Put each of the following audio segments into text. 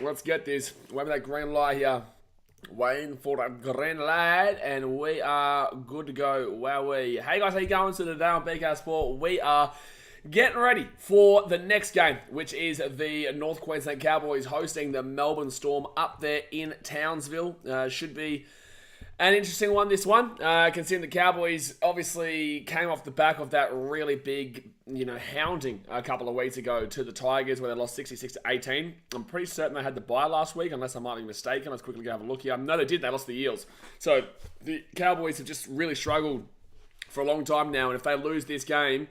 Let's get this. Wait for that green light here. Waiting for that green light, and we are good to go. Wowee. Hey guys, how you going? So today on BK Sport, we are getting ready for the next game, which is the North Queensland Cowboys hosting the Melbourne Storm up there in Townsville. Should be an interesting one, this one, considering the Cowboys obviously came off the back of that really big, hounding a couple of weeks ago to the Tigers where they lost 66-18. I'm pretty certain they had the bye last week, unless I might be mistaken. Let's quickly go have a look here. No, they did. They lost the Eels. So the Cowboys have just really struggled for a long time now, and if they lose this game,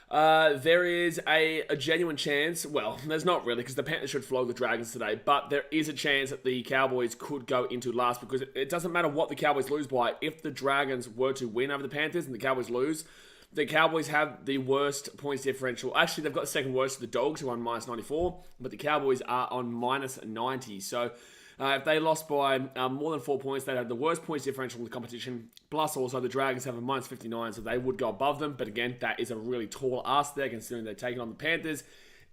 there is a genuine chance, well, there's not really, because the Panthers should flog the Dragons today, but there is a chance that the Cowboys could go into last, because it doesn't matter what the Cowboys lose by. If the Dragons were to win over the Panthers and the Cowboys lose, the Cowboys have the worst points differential. Actually, they've got the second worst of the Dogs, who are on minus 94, but the Cowboys are on minus 90, so if they lost by more than 4 points, they'd have the worst points differential in the competition. Plus, also, the Dragons have a minus 59, so they would go above them. But again, that is a really tall ask there, considering they're taking on the Panthers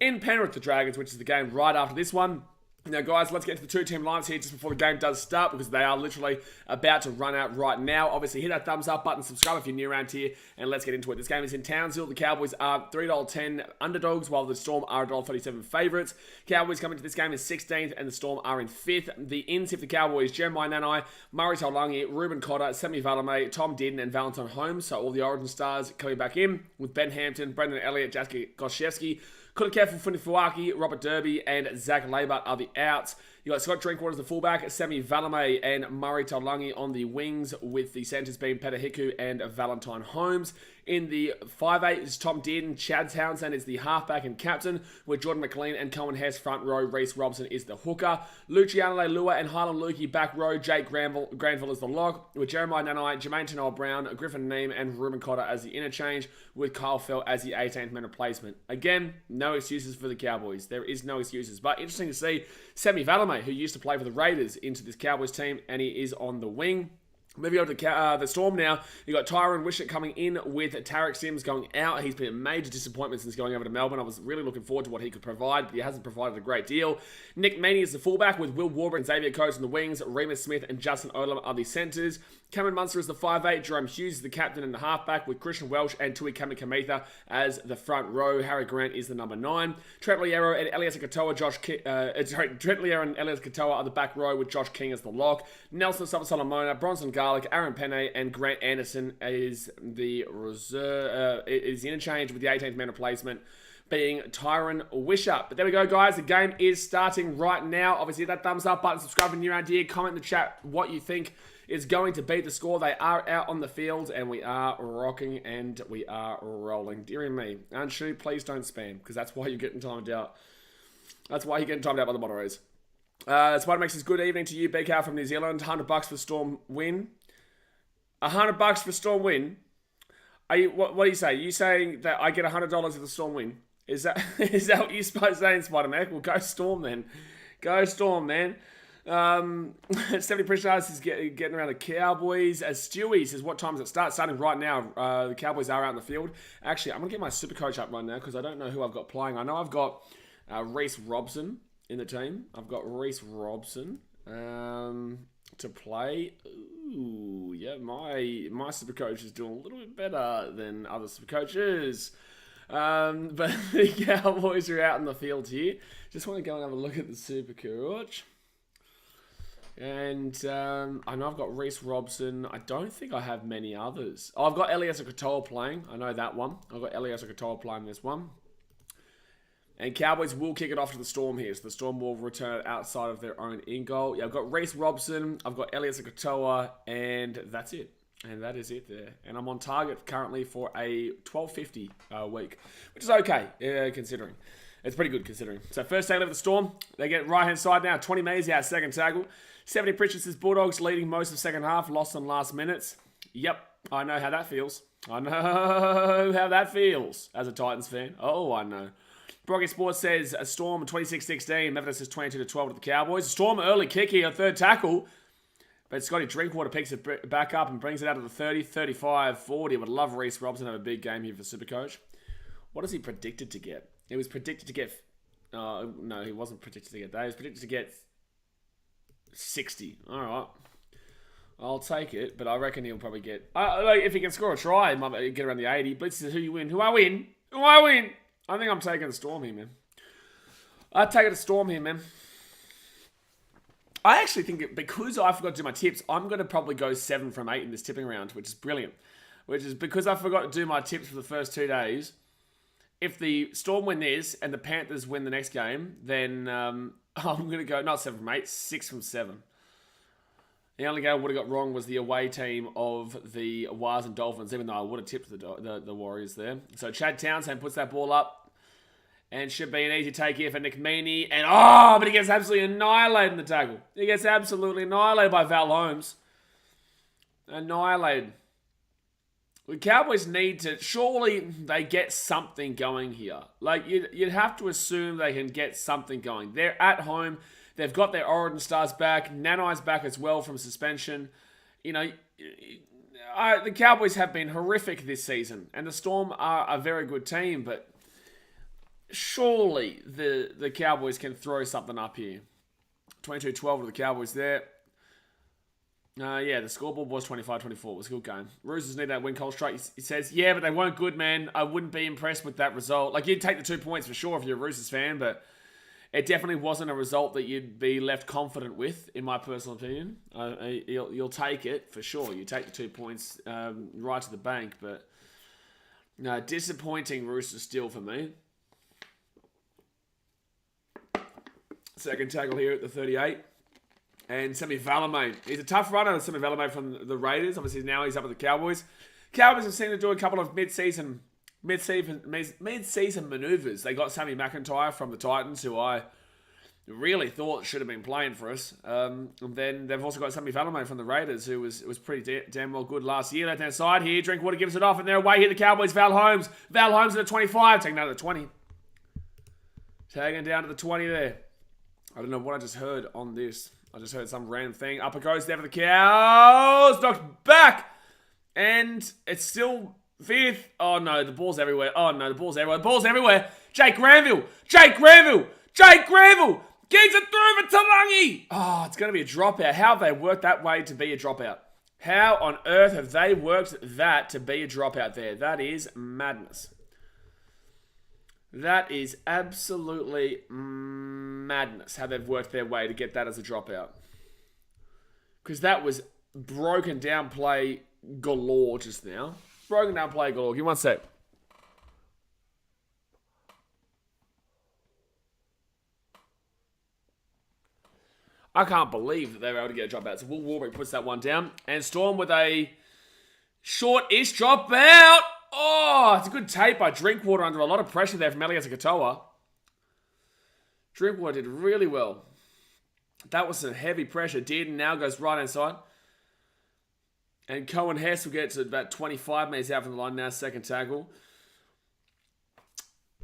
in Penrith, the Dragons, which is the game right after this one. Now, guys, let's get to the two-team lines here just before the game does start, because they are literally about to run out right now. Obviously, hit that thumbs up button, subscribe if you're new around here, and let's get into it. This game is in Townsville. The Cowboys are $3.10 underdogs, while the Storm are $1.37 favourites. Cowboys coming to this game in 16th, and the Storm are in 5th. The ins, if the Cowboys, Jeremiah Nanai, Murray Taulagi, Ruben Cotter, Semi Valame, Tom Dearden, and Valentine Holmes. So all the Origin stars coming back in, with Ben Hampton, Brendan Elliott, Jaski Goshevsky, Kulakefu Funifuaki, Robert Derby, and Zach Labart are the outs. You got Scott Drinkwater as the fullback, Semi Valame and Murray Taulagi on the wings, with the centres being Peter Hiku and Valentine Holmes. In the 5'8 is Tom Dearden. Chad Townsend is the halfback and captain, with Jordan McLean and Cohen Hess front row. Reece Robson is the hooker. Luciano Leilua and Harlan Lukey back row. Jake Granville is the lock, with Jeremiah Nanai, Jermaine Tanoa-Brown, Griffin Neem, and Ruben Cotter as the interchange, with Kyle Fell as the 18th man replacement. Again, no excuses for the Cowboys. There is no excuses. But interesting to see Semi Valame, who used to play for the Raiders, into this Cowboys team, and he is on the wing. Moving on to the Storm now, you got Tyron Wishart coming in with Tarek Sims going out. He's been a major disappointment since going over to Melbourne. I was really looking forward to what he could provide, but he hasn't provided a great deal. Nick Meaney is the fullback, with Will Warburton and Xavier Coates on the wings. Remus Smith and Justin Odom are the centres. Cameron Munster is the 5'8". Jerome Hughes is the captain and the halfback, with Christian Welch and Tui Kamikamitha as the front row. Harry Grant is the number 9. Trent Liero and Elias Katoa Trent Liero and Elias Katoa are the back row, with Josh King as the lock. Nelson Solomona, Bronson Garlic, Aaron Penne, and Grant Anderson is the reserve. Is the interchange, with the 18th man replacement being Tyron Wishart. But there we go, guys. The game is starting right now. Obviously, hit that thumbs up button, subscribe if you're new around here, comment in the chat what you think is going to beat the score. They are out on the field, and we are rocking and we are rolling. Dear me. Anshu, please don't spam, because that's why you're getting timed out. That's why you're getting timed out by the moderators. That's why it makes this good evening to you, BK from New Zealand. $100 for Storm win. $100 for Storm win. What do you say? Are you saying that I get $100 if the Storm win? Is that what you're supposed to say in Spider-Man? Well, go Storm then. Go Storm, man. Stephanie Pritchard is getting around the Cowboys. As Stewie says, what time does it start? Starting right now. The Cowboys are out in the field. Actually, I'm going to get my super coach up right now, because I don't know who I've got playing. I know I've got Reece Robson in the team. I've got Reece Robson to play. Ooh, yeah, my super coach is doing a little bit better than other super coaches. But the Cowboys are out in the field here. Just want to go and have a look at the super coach. And I know I've got Reece Robson. I don't think I have many others. Oh, I've got Elias Katoa playing. I know that one. I've got Elias Katoa playing this one. And Cowboys will kick it off to the Storm here. So the Storm will return it outside of their own in-goal. Yeah, I've got Reece Robson. I've got Elias Katoa. And that's it. And that is it there. And I'm on target currently for a 1250 week, which is okay, considering. It's pretty good considering. So first tackle of the Storm. They get right-hand side now. 20 metres out, second tackle. 70 Pritchard says Bulldogs leading most of second half. Lost on last minutes. Yep, I know how that feels. I know how that feels as a Titans fan. Oh, I know. Brocky Sports says a Storm 26-16. Methodist says 22-12 to the Cowboys. Storm early kick here, third tackle. But Scotty Drinkwater picks it back up and brings it out to the 30, 35, 40. Would love Reece Robson to have a big game here for Supercoach. What is he predicted to get? He was predicted to get No, he wasn't predicted to get that. He was predicted to get 60. All right. I'll take it, but I reckon he'll probably get... if he can score a try, he might get around the 80. Blitz is who you win. Who I win? Who I win? I think I'm taking the Storm here, man. I'd take it a Storm here, man. I actually think because I forgot to do my tips, I'm going to probably go 7 from 8 in this tipping round, which is brilliant. Which is because I forgot to do my tips for the first 2 days. If the Storm win this and the Panthers win the next game, then I'm going to go not 7 from 8, 6 from 7. The only game I would have got wrong was the away team of the Wars and Dolphins, even though I would have tipped the Warriors there. So Chad Townsend puts that ball up and should be an easy take here for Nick Meaney. And but he gets absolutely annihilated in the tackle. He gets absolutely annihilated by Val Holmes. Annihilated. The Cowboys need to... Surely they get something going here. Like, you'd have to assume they can get something going. They're at home. They've got their Origin stars back. Nanai's back as well from suspension. You know, the Cowboys have been horrific this season. And the Storm are a very good team. But surely the Cowboys can throw something up here. 22-12 to the Cowboys there. The scoreboard was 25-24. It was a good game. Roosters need that win. Cole Strike, he says, yeah, but they weren't good, man. I wouldn't be impressed with that result. Like, you'd take the 2 points for sure if you're a Roosters fan, but it definitely wasn't a result that you'd be left confident with, in my personal opinion. You'll take it for sure. You take the 2 points right to the bank, but disappointing Roosters still for me. Second tackle here at the 38. And Semi Valame. He's a tough runner, Semi Valame from the Raiders. Obviously, now he's up at the Cowboys. Cowboys have seemed to do a couple of mid-season maneuvers. They got Sammy McIntyre from the Titans, who I really thought should have been playing for us. And then they've also got Semi Valame from the Raiders, who was pretty damn well good last year. Left-hand side here, Drinkwater gives it off, and they're away here, the Cowboys. Val Holmes at the 25, taking down to the 20. Taking down to the 20 there. I don't know what I just heard on this. I just heard some random thing. Up it goes there for the Cows. Knocked back. And it's still fifth. Oh, no. The ball's everywhere. The ball's everywhere. Jake Granville. Gets it through for Talangi. Oh, it's going to be a dropout. How have they worked that way to be a dropout? How on earth have they worked that to be a dropout there? That is madness. That is absolutely madness how they've worked their way to get that as a dropout. Because that was broken down play galore just now. Broken down play galore. Give me one sec. I can't believe that they were able to get a dropout. So Will Warbrick puts that one down. And Storm with a short-ish dropout. Oh, it's a good tape by Drinkwater under a lot of pressure there from Elias Katoa. Drinkwater did really well. That was some heavy pressure. Dearden now goes right-hand side. And Cohen Hess will get to about 25 metres out from the line now, second tackle.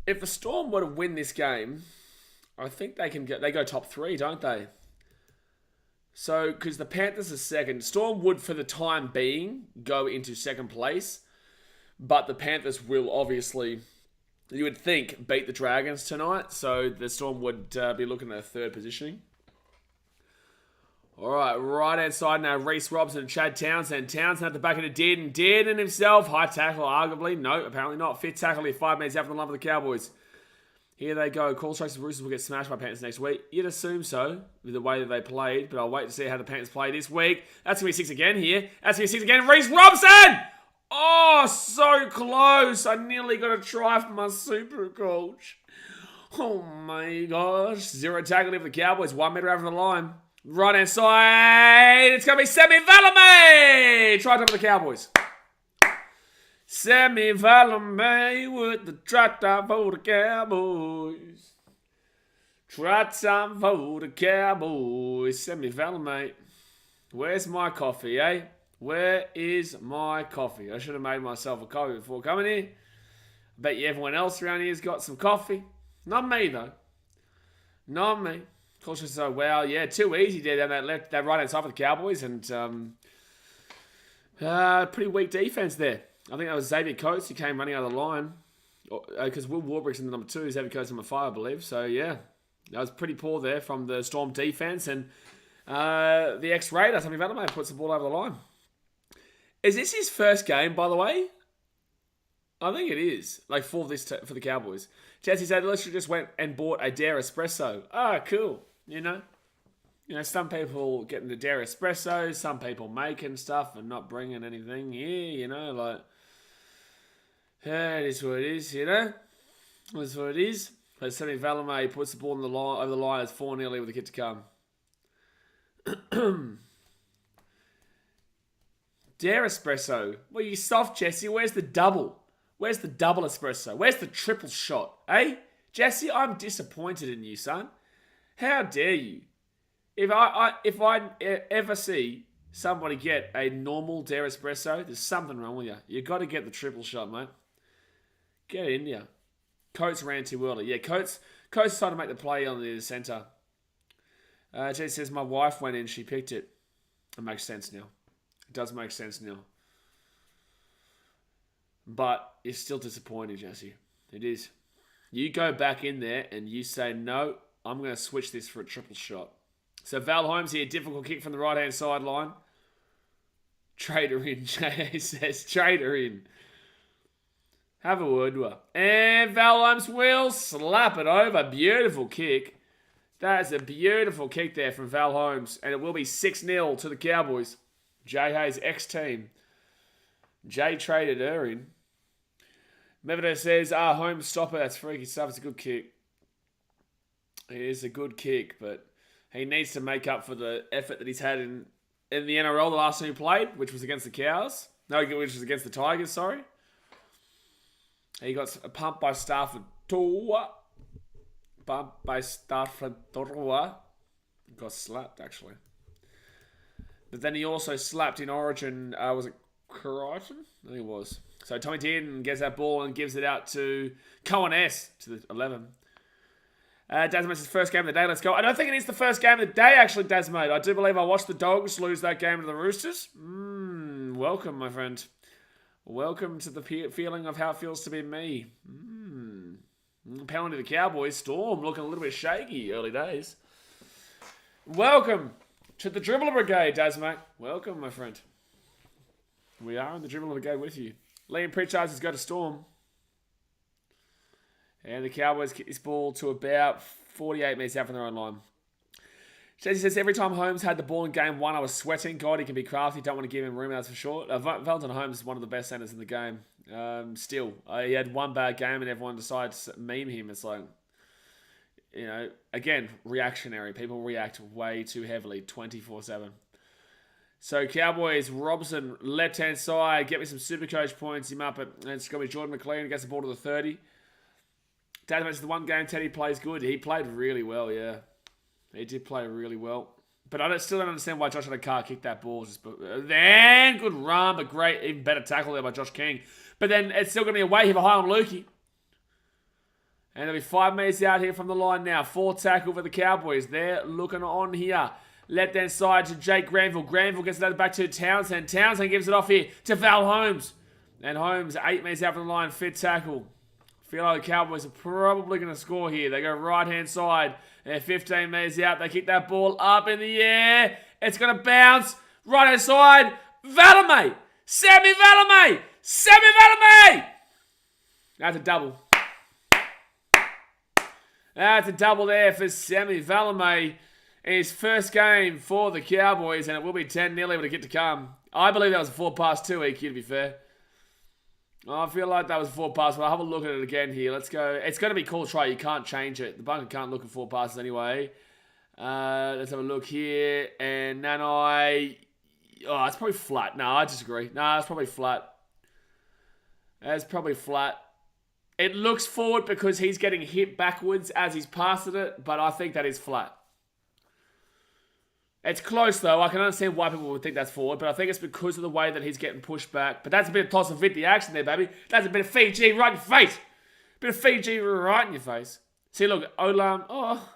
If the Storm were to win this game, I think they go top 3, don't they? So, because the Panthers are second, Storm would, for the time being, go into second place. But the Panthers will obviously, you would think, beat the Dragons tonight. So the Storm would be looking at a third positioning. All right, right-hand side now, Reece Robson and Chad Townsend. Townsend at the back of the Dearden. Dearden himself, high tackle, arguably. No, apparently not. Fifth tackle here, 5 minutes out from the line of the Cowboys. Here they go. Call strikes and Roosters will get smashed by Panthers next week. You'd assume so, with the way that they played. But I'll wait to see how the Panthers play this week. That's going to be 6 again here. That's going to be 6 again. Reece Robson! Oh, so close. I nearly got a try from my super coach. Oh my gosh. 0 tackle here for the Cowboys. 1 metre out from the line. Right-hand side. It's going to be Semi Valame. Try time for the Cowboys. Semi Valame with the try time for the Cowboys. Try time for the Cowboys. Semi Valame. Where's my coffee, eh? Where is my coffee? I should have made myself a coffee before coming here. Bet you everyone else around here's got some coffee. Not me, though. Not me. Cautious, so wow, yeah, too easy there down that right-hand side for the Cowboys. And pretty weak defense there. I think that was Xavier Coates who came running out of the line. Because Will Warbrick's in the number 2. He's heavy coach number 5, I believe. So, yeah. That was pretty poor there from the Storm defense. And the ex-Raider, Sammy Valamae, puts the ball over the line. Is this his first game, by the way? I think it is. Like, for the Cowboys. Jesse said, let's just went and bought a Dare Espresso. Ah, cool. You know, some people getting the Dare Espresso. Some people making stuff and not bringing anything. Yeah, like... Yeah, it is what it is, That's what it is. But Sammy Valamae puts the ball on the line, over the line. It's 4-0 with a kick to come. Dare Espresso. Well, you soft, Jesse. Where's the double? Where's the double espresso? Where's the triple shot? Eh? Jesse, I'm disappointed in you, son. How dare you? If I ever see somebody get a normal Dare Espresso, there's something wrong with you. You got to get the triple shot, mate. Get in there. Coates ran too early. Yeah, Coates tried to make the play on the centre. Jesse says, my wife went in, she picked it. It makes sense now. It does make sense now. But it's still disappointing, Jesse. It is. You go back in there and you say, no, I'm going to switch this for a triple shot. So Val Holmes here, difficult kick from the right-hand sideline. Trader in, J.A. says. Trader in. Have a word with her. And Val Holmes will slap it over. Beautiful kick. That is a beautiful kick there from Val Holmes. And it will be 6-0 to the Cowboys. Jay Hayes' ex-team. Jay traded her in. Medvedev says, Holmes stopper. That's freaky stuff. It's a good kick. It is a good kick, but he needs to make up for the effort that he's had in the NRL the last time he played, which was against the Cows. No, which was against the Tigers, sorry. He got pumped by Stafford. Pumped by Stafford. Got slapped, actually. But then he also slapped in Origin. Was it Crichton? I think it was. So Tommy Dearden gets that ball and gives it out to Cohen S. to the 11. Dasmate's first game of the day. Let's go. I don't think it is the first game of the day, actually, Dasmate. I do believe I watched the Dogs lose that game to the Roosters. Welcome, my friend. Welcome to the feeling of how it feels to be me. Penalty to the Cowboys. Storm looking a little bit shaky early days. Welcome to the Dribbler Brigade, Dasmate. Welcome, my friend. We are in the Dribbler Brigade with you. Liam Pritchard has got a Storm. And the Cowboys kick this ball to about 48 metres out from their own line. Jesse says, every time Holmes had the ball in game 1, I was sweating. God, he can be crafty. Don't want to give him room, that's for sure. Valentine Holmes is one of the best centres in the game. Still, he had one bad game and everyone decided to meme him. It's like, again, reactionary. People react way too heavily, 24/7. So Cowboys, Robson, left-hand side. Get me some Supercoach points. Him up, and it's going to be Jordan McLean who gets the ball to the 30. Dad's the one game Teddy plays good. He played really well, yeah. He did play really well. But I still don't understand why Josh Adokar kicked that ball. Then, good run, but great, even better tackle there by Josh King. But then it's still going to be away here for high on Lukey. And there'll be 5 metres out here from the line now. 4 tackle for the Cowboys. They're looking on here. Left-hand side to Jake Granville. Granville gets it back to Townsend. Townsend gives it off here to Val Holmes. And Holmes, 8 metres out from the line, fit tackle. Feel like the Cowboys are probably going to score here. They go right-hand side. They're 15 metres out. They kick that ball up in the air. It's going to bounce. Right-hand side. Valamae. Sammy Valamae. Sammy Valamae. That's a double. That's a double there for Sammy Valamae in his first game for the Cowboys. And it will be 10-0 with a kick to come. I believe that was a 4-pass 2 EQ, to be fair. I feel like that was a 4-pass, but I'll have a look at it again here. Let's go. It's going to be called try. You can't change it. The bunker can't look at 4 passes anyway. Let's have a look here. And Nanai. Oh, it's probably flat. No, I disagree. No, it's probably flat. It's probably flat. It looks forward because he's getting hit backwards as he's passing it, but I think that is flat. It's close, though. I can understand why people would think that's forward, but I think it's because of the way that he's getting pushed back. But that's a bit of toss of 50 action there, baby. That's a bit of Fiji right in your face. Bit of Fiji right in your face. See, look, Olam. Oh.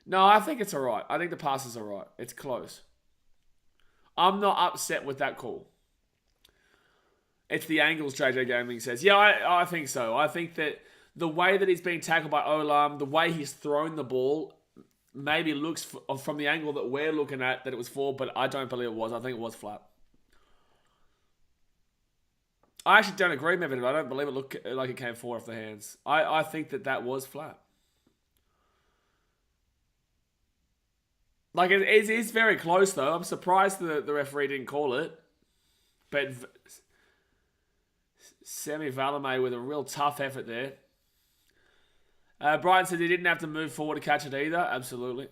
No, I think it's all right. I think the pass is all right. It's close. I'm not upset with that call. It's the angles, JJ Gaming says. Yeah, I think so. I think that the way that he's being tackled by Olam, the way he's thrown the ball, maybe looks from the angle that we're looking at that it was for, but I don't believe it was. I think it was flat. I actually don't agree with it. I don't believe it looked like it came forward off the hands. I think that was flat. Like, it is very close, though. I'm surprised the referee didn't call it. But Semi Valame with a real tough effort there. Brian said he didn't have to move forward to catch it either. Absolutely.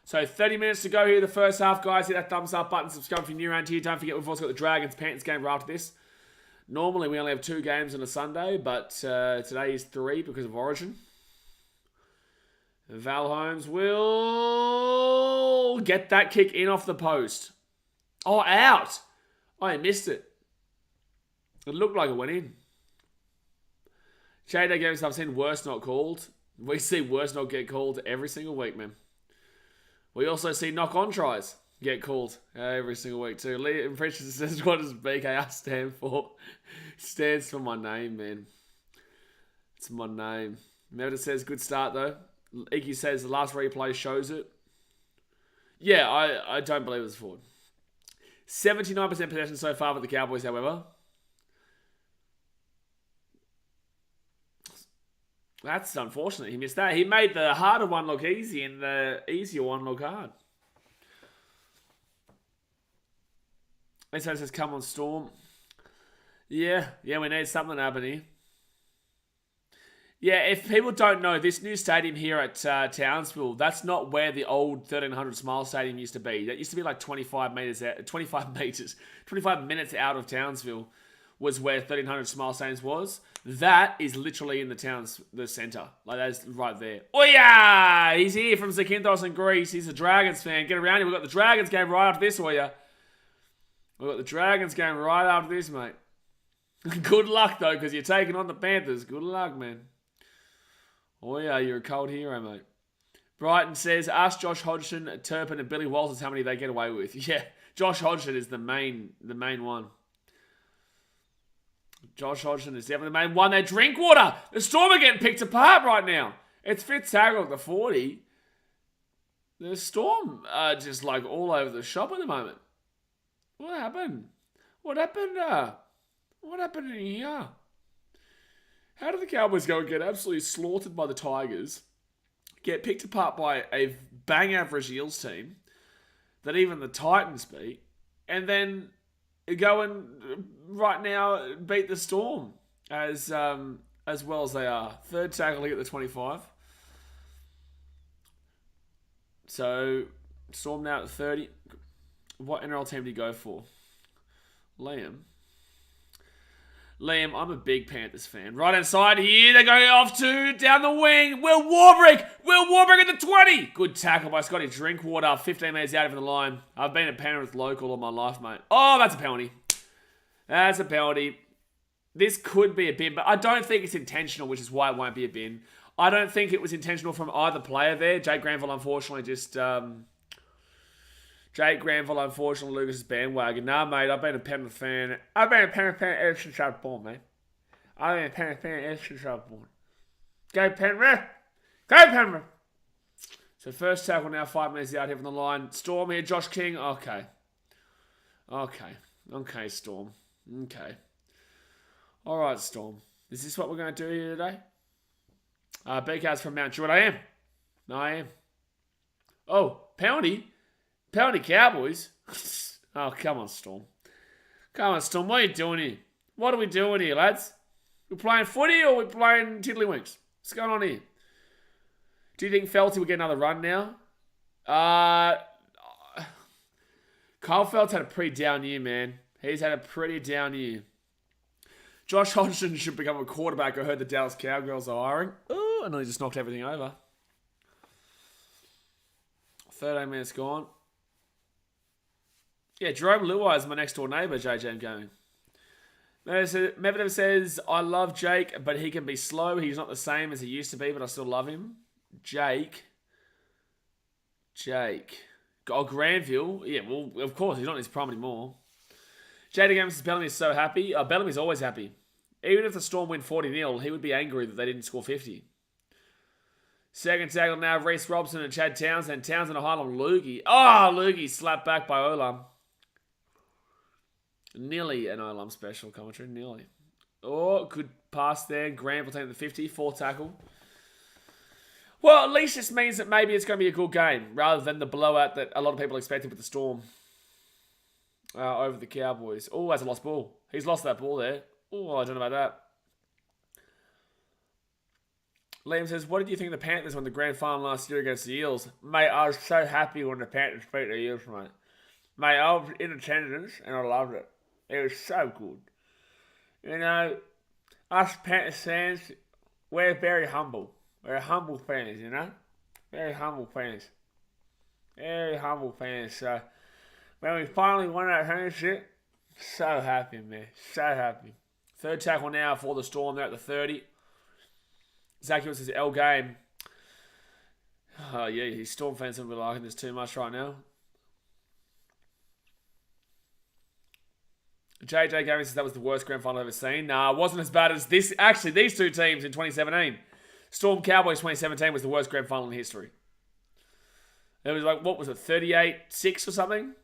So 30 minutes to go here, the first half, guys. Hit that thumbs up button, subscribe if you're new around here. Don't forget, we've also got the Dragons Panthers game right after this. Normally, we only have 2 games on a Sunday, but today is 3 because of Origin. Val Holmes will get that kick in off the post. Oh, out. Oh, I missed it. It looked like it went in. JD Games, I've seen worse not called. We see worse not get called every single week, man. We also see knock-on tries get called every single week too. Lee Precious says, what does BKR stand for? Stands for my name, man. It's my name. Mevda says, good start though. Iki says, the last replay shows it. Yeah, I don't believe it was forward. 79% possession so far with the Cowboys, however. That's unfortunate. He missed that. He made the harder one look easy and the easier one look hard. Eso says, come on, Storm. Yeah, we need something to happen here. Yeah, if people don't know, this new stadium here at Townsville, that's not where the old 1300 Smile Stadium used to be. That used to be like 25 minutes out of Townsville was where 1300 Smile Stadium was. That is literally in the centre. Like, that's right there. Oh yeah! He's here from Zakynthos in Greece. He's a Dragons fan. Get around here. We've got the Dragons game right after this, oh yeah. We've got the Dragons game right after this, mate. Good luck, though, because you're taking on the Panthers. Good luck, man. Oh yeah, you're a cold hero, mate. Brighton says, ask Josh Hodgson, Turpin, and Billy Walters how many they get away with. Yeah, Josh Hodgson is the main one. Josh Hodgson is definitely the main one. They drink water. The Storm are getting picked apart right now. It's Fitzgerald at the 40. The Storm are just like all over the shop at the moment. What happened? What happened in here? How did the Cowboys go and get absolutely slaughtered by the Tigers, get picked apart by a bang average Eels team that even the Titans beat, and then go and right now beat the Storm as well as they are? Third tackling at the 25. So Storm now at 30. What NRL team did he go for? Liam, I'm a big Panthers fan. Right inside here, they go off to down the wing. Will Warbrick at the 20. Good tackle by Scotty Drinkwater. 15 metres out of the line. I've been a Penrith local all my life, mate. Oh, that's a penalty. That's a penalty. This could be a bin, but I don't think it's intentional, which is why it won't be a bin. I don't think it was intentional from either player there. Jake Granville, unfortunately, Lucas's bandwagon. Nah, mate, I've been a Penrith fan. I've been a Penrith fan ever since I was born, mate. I've been a Penrith fan ever since I was born. Go Penrith! Go Penrith! So first tackle now, 5 minutes out here from the line. Storm here, Josh King. Okay, Storm. Okay. All right, Storm. Is this what we're going to do here today? BK's from Mount Druitt. I am. No, I am. Oh, penalty Cowboys. Oh, come on, Storm. Come on, Storm. What are you doing here? What are we doing here, lads? We playing footy or we playing tiddlywinks? What's going on here? Do you think Felty will get another run now? Kyle Felt's had a pretty down year, man. He's had a pretty down year. Josh Hodgson should become a quarterback. I heard the Dallas Cowgirls are hiring. Ooh, and he just knocked everything over. 13 minutes gone. Yeah, Jerome Luai is my next door neighbour, JJ Gaming. Medvedev says, I love Jake, but he can be slow. He's not the same as he used to be, but I still love him. Jake. Oh, Granville. Yeah, well, of course, he's not in his prime anymore. JD Games says Bellamy's so happy. Bellamy's always happy. Even if the Storm win 40-0, he would be angry that they didn't score 50. Second tackle now, Reece Robson and Chad Townsend. Townsend a high on Lukey. Lukey slapped back by Olam. Nearly an Olam special commentary. Nearly. Good pass there. Grant will take the 50. Fourth tackle. Well, at least this means that maybe it's going to be a good game rather than the blowout that a lot of people expected with the Storm over the Cowboys. That's a lost ball. He's lost that ball there. I don't know about that. Liam says, what did you think of the Panthers won the grand final last year against the Eels? Mate, I was so happy when the Panthers beat the Eels, mate. Mate, I was in attendance and I loved it. It was so good. You know, us Panthers fans, we're very humble. We're humble fans, you know? Very humble fans. Very humble fans. So, when we finally won that premiership, so happy, man. So happy. Third tackle now for the Storm. They're at the 30. Zacchaeus says L game. His Storm fans don't be liking this too much right now. JJ Gaming says that was the worst grand final I've ever seen. Nah, it wasn't as bad as this. Actually, these two teams in 2017. Storm Cowboys 2017 was the worst grand final in history. It was like, what was it, 38-6 or something?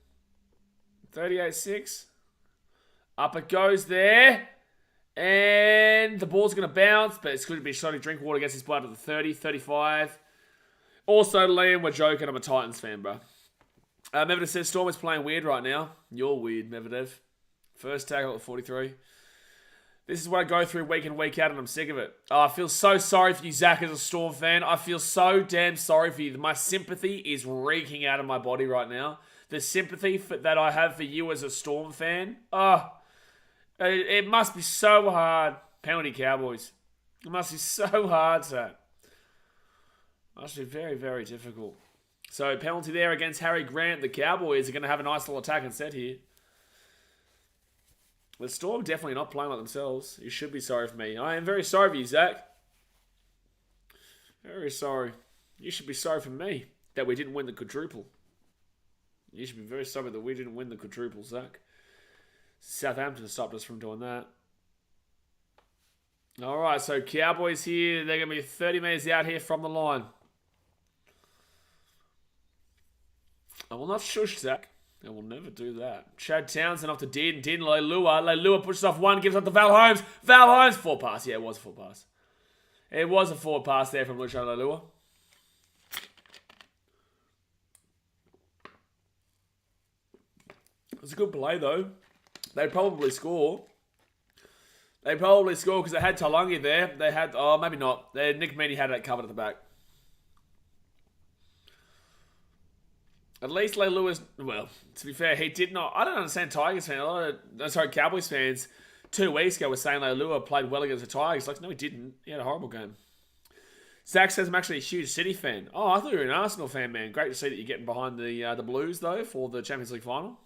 38-6. Up it goes there. And the ball's going to bounce, but it's going to be Shotty Drinkwater gets his blood to the 30, 35. Also, Liam, we're joking. I'm a Titans fan, bro. Medvedev says Storm is playing weird right now. You're weird, Medvedev. First tackle at 43. This is what I go through week in, week out, and I'm sick of it. I feel so sorry for you, Zach, as a Storm fan. I feel so damn sorry for you. My sympathy is reeking out of my body right now. The sympathy that I have for you as a Storm fan. It must be so hard. Penalty Cowboys. It must be so hard, Zach. Must be very, very difficult. So, penalty there against Harry Grant. The Cowboys are going to have a nice little attack and set here. The Storm definitely not playing like themselves. You should be sorry for me. I am very sorry for you, Zach. Very sorry. You should be sorry for me that we didn't win the quadruple. You should be very sorry that we didn't win the quadruple, Zach. Southampton stopped us from doing that. Alright, so Cowboys here. They're going to be 30 metres out here from the line. I will not shush, Zach. I will never do that. Chad Townsend off to Din. Din, Leilua. Leilua pushes off one, gives up to Val Holmes. Val Holmes, forward pass. Yeah, it was a forward pass. It was a forward pass there from Luciano Leilua. It was a good play, though. They'd probably score. They probably score because they had Talangi there. They had, maybe not. Nick Meaney had that covered at the back. At least Leilua, well, to be fair, he did not. I don't understand Tigers fans. Cowboys fans 2 weeks ago were saying Leilua played well against the Tigers. Like, no, he didn't. He had a horrible game. Zach says I'm actually a huge City fan. I thought you were an Arsenal fan, man. Great to see that you're getting behind the Blues, though, for the Champions League final.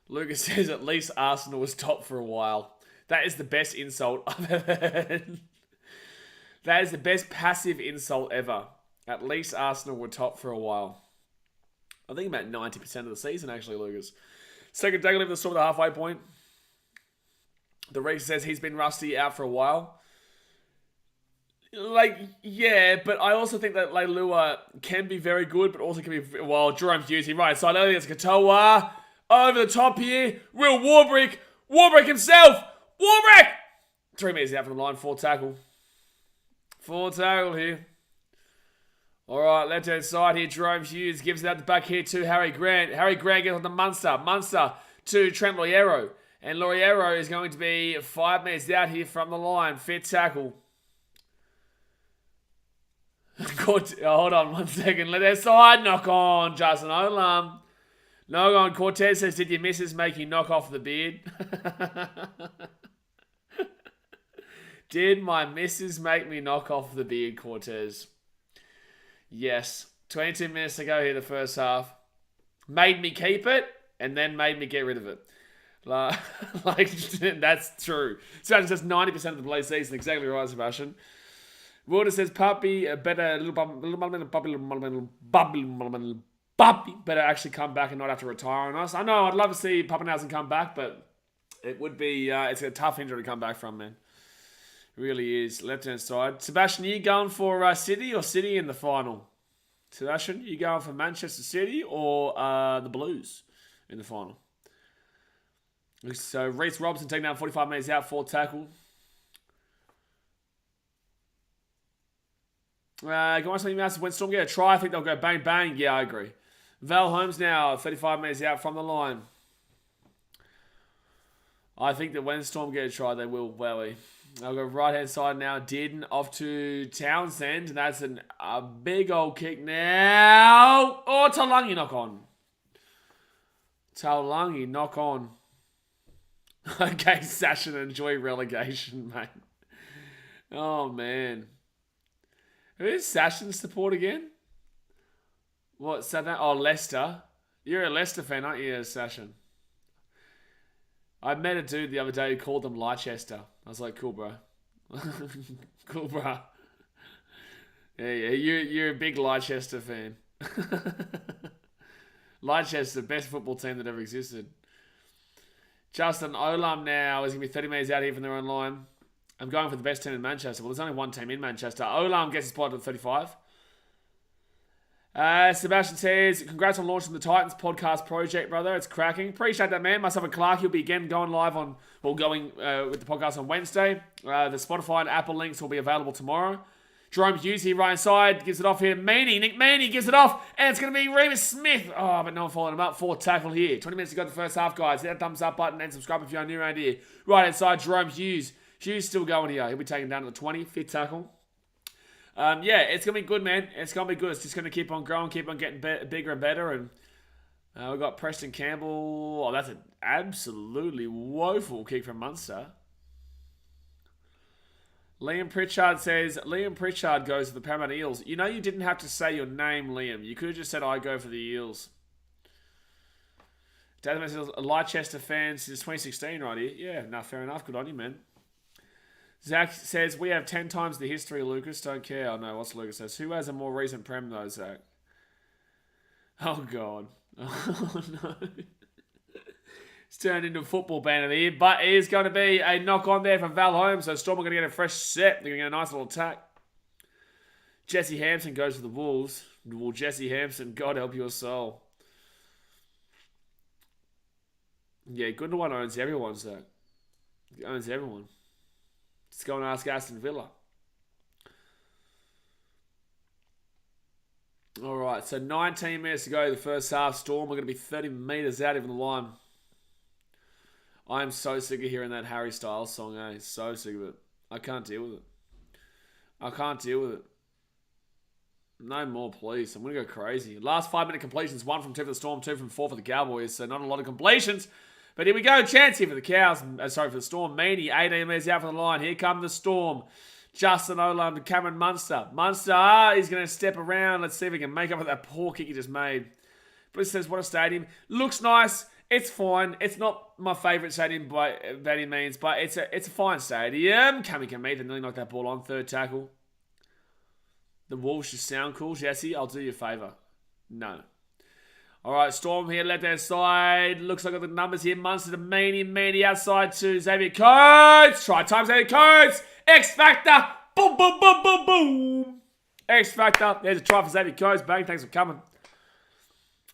Lucas says at least Arsenal was top for a while. That is the best insult I've ever heard. That is the best passive insult ever. At least Arsenal were top for a while. I think about 90% of the season, actually, Lucas. Second tackle of the Storm at the halfway point. The Reese says he's been rusty out for a while. Like, yeah, but I also think that Leilua can be very good, but also can be, well, Jerome Hughes, right side early, it's Katoa. Over the top here, Will Warbrick. Warbrick himself. Warbrick! 3 metres out from the line, full tackle. Full tackle here. Alright, left-hand side here, Jerome Hughes gives it out the back here to Harry Grant. Harry Grant gets on to Munster. Munster to Trent Loiero. And Loiero is going to be 5 metres out here from the line. Fit tackle. Hold on 1 second. Left-hand side, knock on Justin Olam. Knock on. Cortez says, did your missus make you knock off the beard? Did my missus make me knock off the beard, Cortez? Yes. 22 minutes to go here, the first half. Made me keep it, and then made me get rid of it. Like that's true. Sebastian says 90% of the play season. Exactly right, Sebastian. Wilder says, puppy, better, little puppy, But better actually come back and not have to retire on us. I know I'd love to see Pappenhausen come back, but it would be, it's a tough injury to come back from, man. It really is. Left-hand side. Sebastian, you going for City or City in the final? Sebastian, you going for Manchester City or the Blues in the final? So Reece Robson taking down 45 metres out, 4 tackle. Go on, something else. When Storm get a try, I think they'll go bang bang. Yeah, I agree. Val Holmes now, 35 metres out from the line. I think that when Storm get a try, they will. Wowie. I'll go right hand side now. Dearden off to Townsend. And that's a big old kick now. Oh, Taulagi knock on. Taulagi knock on. Okay, Sasha, enjoy relegation, mate. Oh, man. Who is Sasha's support again? What's that? Oh, Leicester. You're a Leicester fan, aren't you, Sasha? I met a dude the other day who called them Leicester. I was like, cool, bro. Cool, bro. Yeah, you're a big Leicester fan. Leicester, best football team that ever existed. Justin Olam now is going to be 30 metres out here from their own line. I'm going for the best team in Manchester. Well, there's only one team in Manchester. Olam gets his spot at 35. Sebastian says, congrats on launching the Titans podcast project, brother. It's cracking. Appreciate that, man. Myself and Clark, he'll be again going live on, well, going with the podcast on Wednesday. The Spotify and Apple links will be available tomorrow. Jerome Hughes here, right side, gives it off here. Nick Maney gives it off, and it's going to be Remus Smith. Oh, but no one following him up. 4 tackle here. 20 minutes to go to the first half, guys. Hit that thumbs up button and subscribe if you're new around here. Right hand side, Jerome Hughes. Hughes still going here. He'll be taken down to the 20, 5th tackle. Yeah, it's going to be good, man. It's going to be good. It's just going to keep on growing, keep on getting bigger and better. And we've got Preston Campbell. Oh, that's an absolutely woeful kick from Munster. Liam Pritchard says, Liam Pritchard goes to the Parramatta Eels. You know you didn't have to say your name, Liam. You could have just said, I go for the Eels. David says, a Leicester fan since 2016 right here. Yeah, no, fair enough. Good on you, man. Zach says, we have 10 times the history, Lucas. Don't care. Oh, no, what's Lucas says? Who has a more recent prem, though, Zach? Oh, God. Oh, no. It's turned into a football ban of the year, but it is going to be a knock-on there from Val Holmes, so Storm are going to get a fresh set. They're going to get a nice little attack. Jesse Hampson goes to the Wolves. Well, Jesse Hampson, God help your soul. Yeah, Gundogan owns everyone, Zach. He owns everyone. Let's go and ask Aston Villa. All right, so 19 minutes to go the first half. Storm are going to be 30 metres out of the line. I am so sick of hearing that Harry Styles song, eh? So sick of it. I can't deal with it. I can't deal with it. No more, please. I'm going to go crazy. Last 5-minute completions. 1 from 2 for the Storm, 2 from 4 for the Cowboys. So not a lot of completions. But here we go. Chance here for the Cows. Sorry, for the Storm. Meany, 18 metres out for the line. Here come the Storm. Justin Olam to Cameron Munster. Munster, he's going to step around. Let's see if he can make up for that poor kick he just made. But it says, what a stadium. Looks nice. It's fine. It's not my favourite stadium by any means, but it's a fine stadium. Cammy can meet. They nearly knocked that ball on. 3rd tackle. The Wolves just sound cool. Jesse, I'll do you a favour. No. All right, Storm here, left-hand side. Looks like I've got the numbers here. Munster to Meany outside to Xavier Coates. Try time, Xavier Coates. X-Factor. Boom, boom, boom, boom, boom. X-Factor. There's a try for Xavier Coates. Bang, thanks for coming.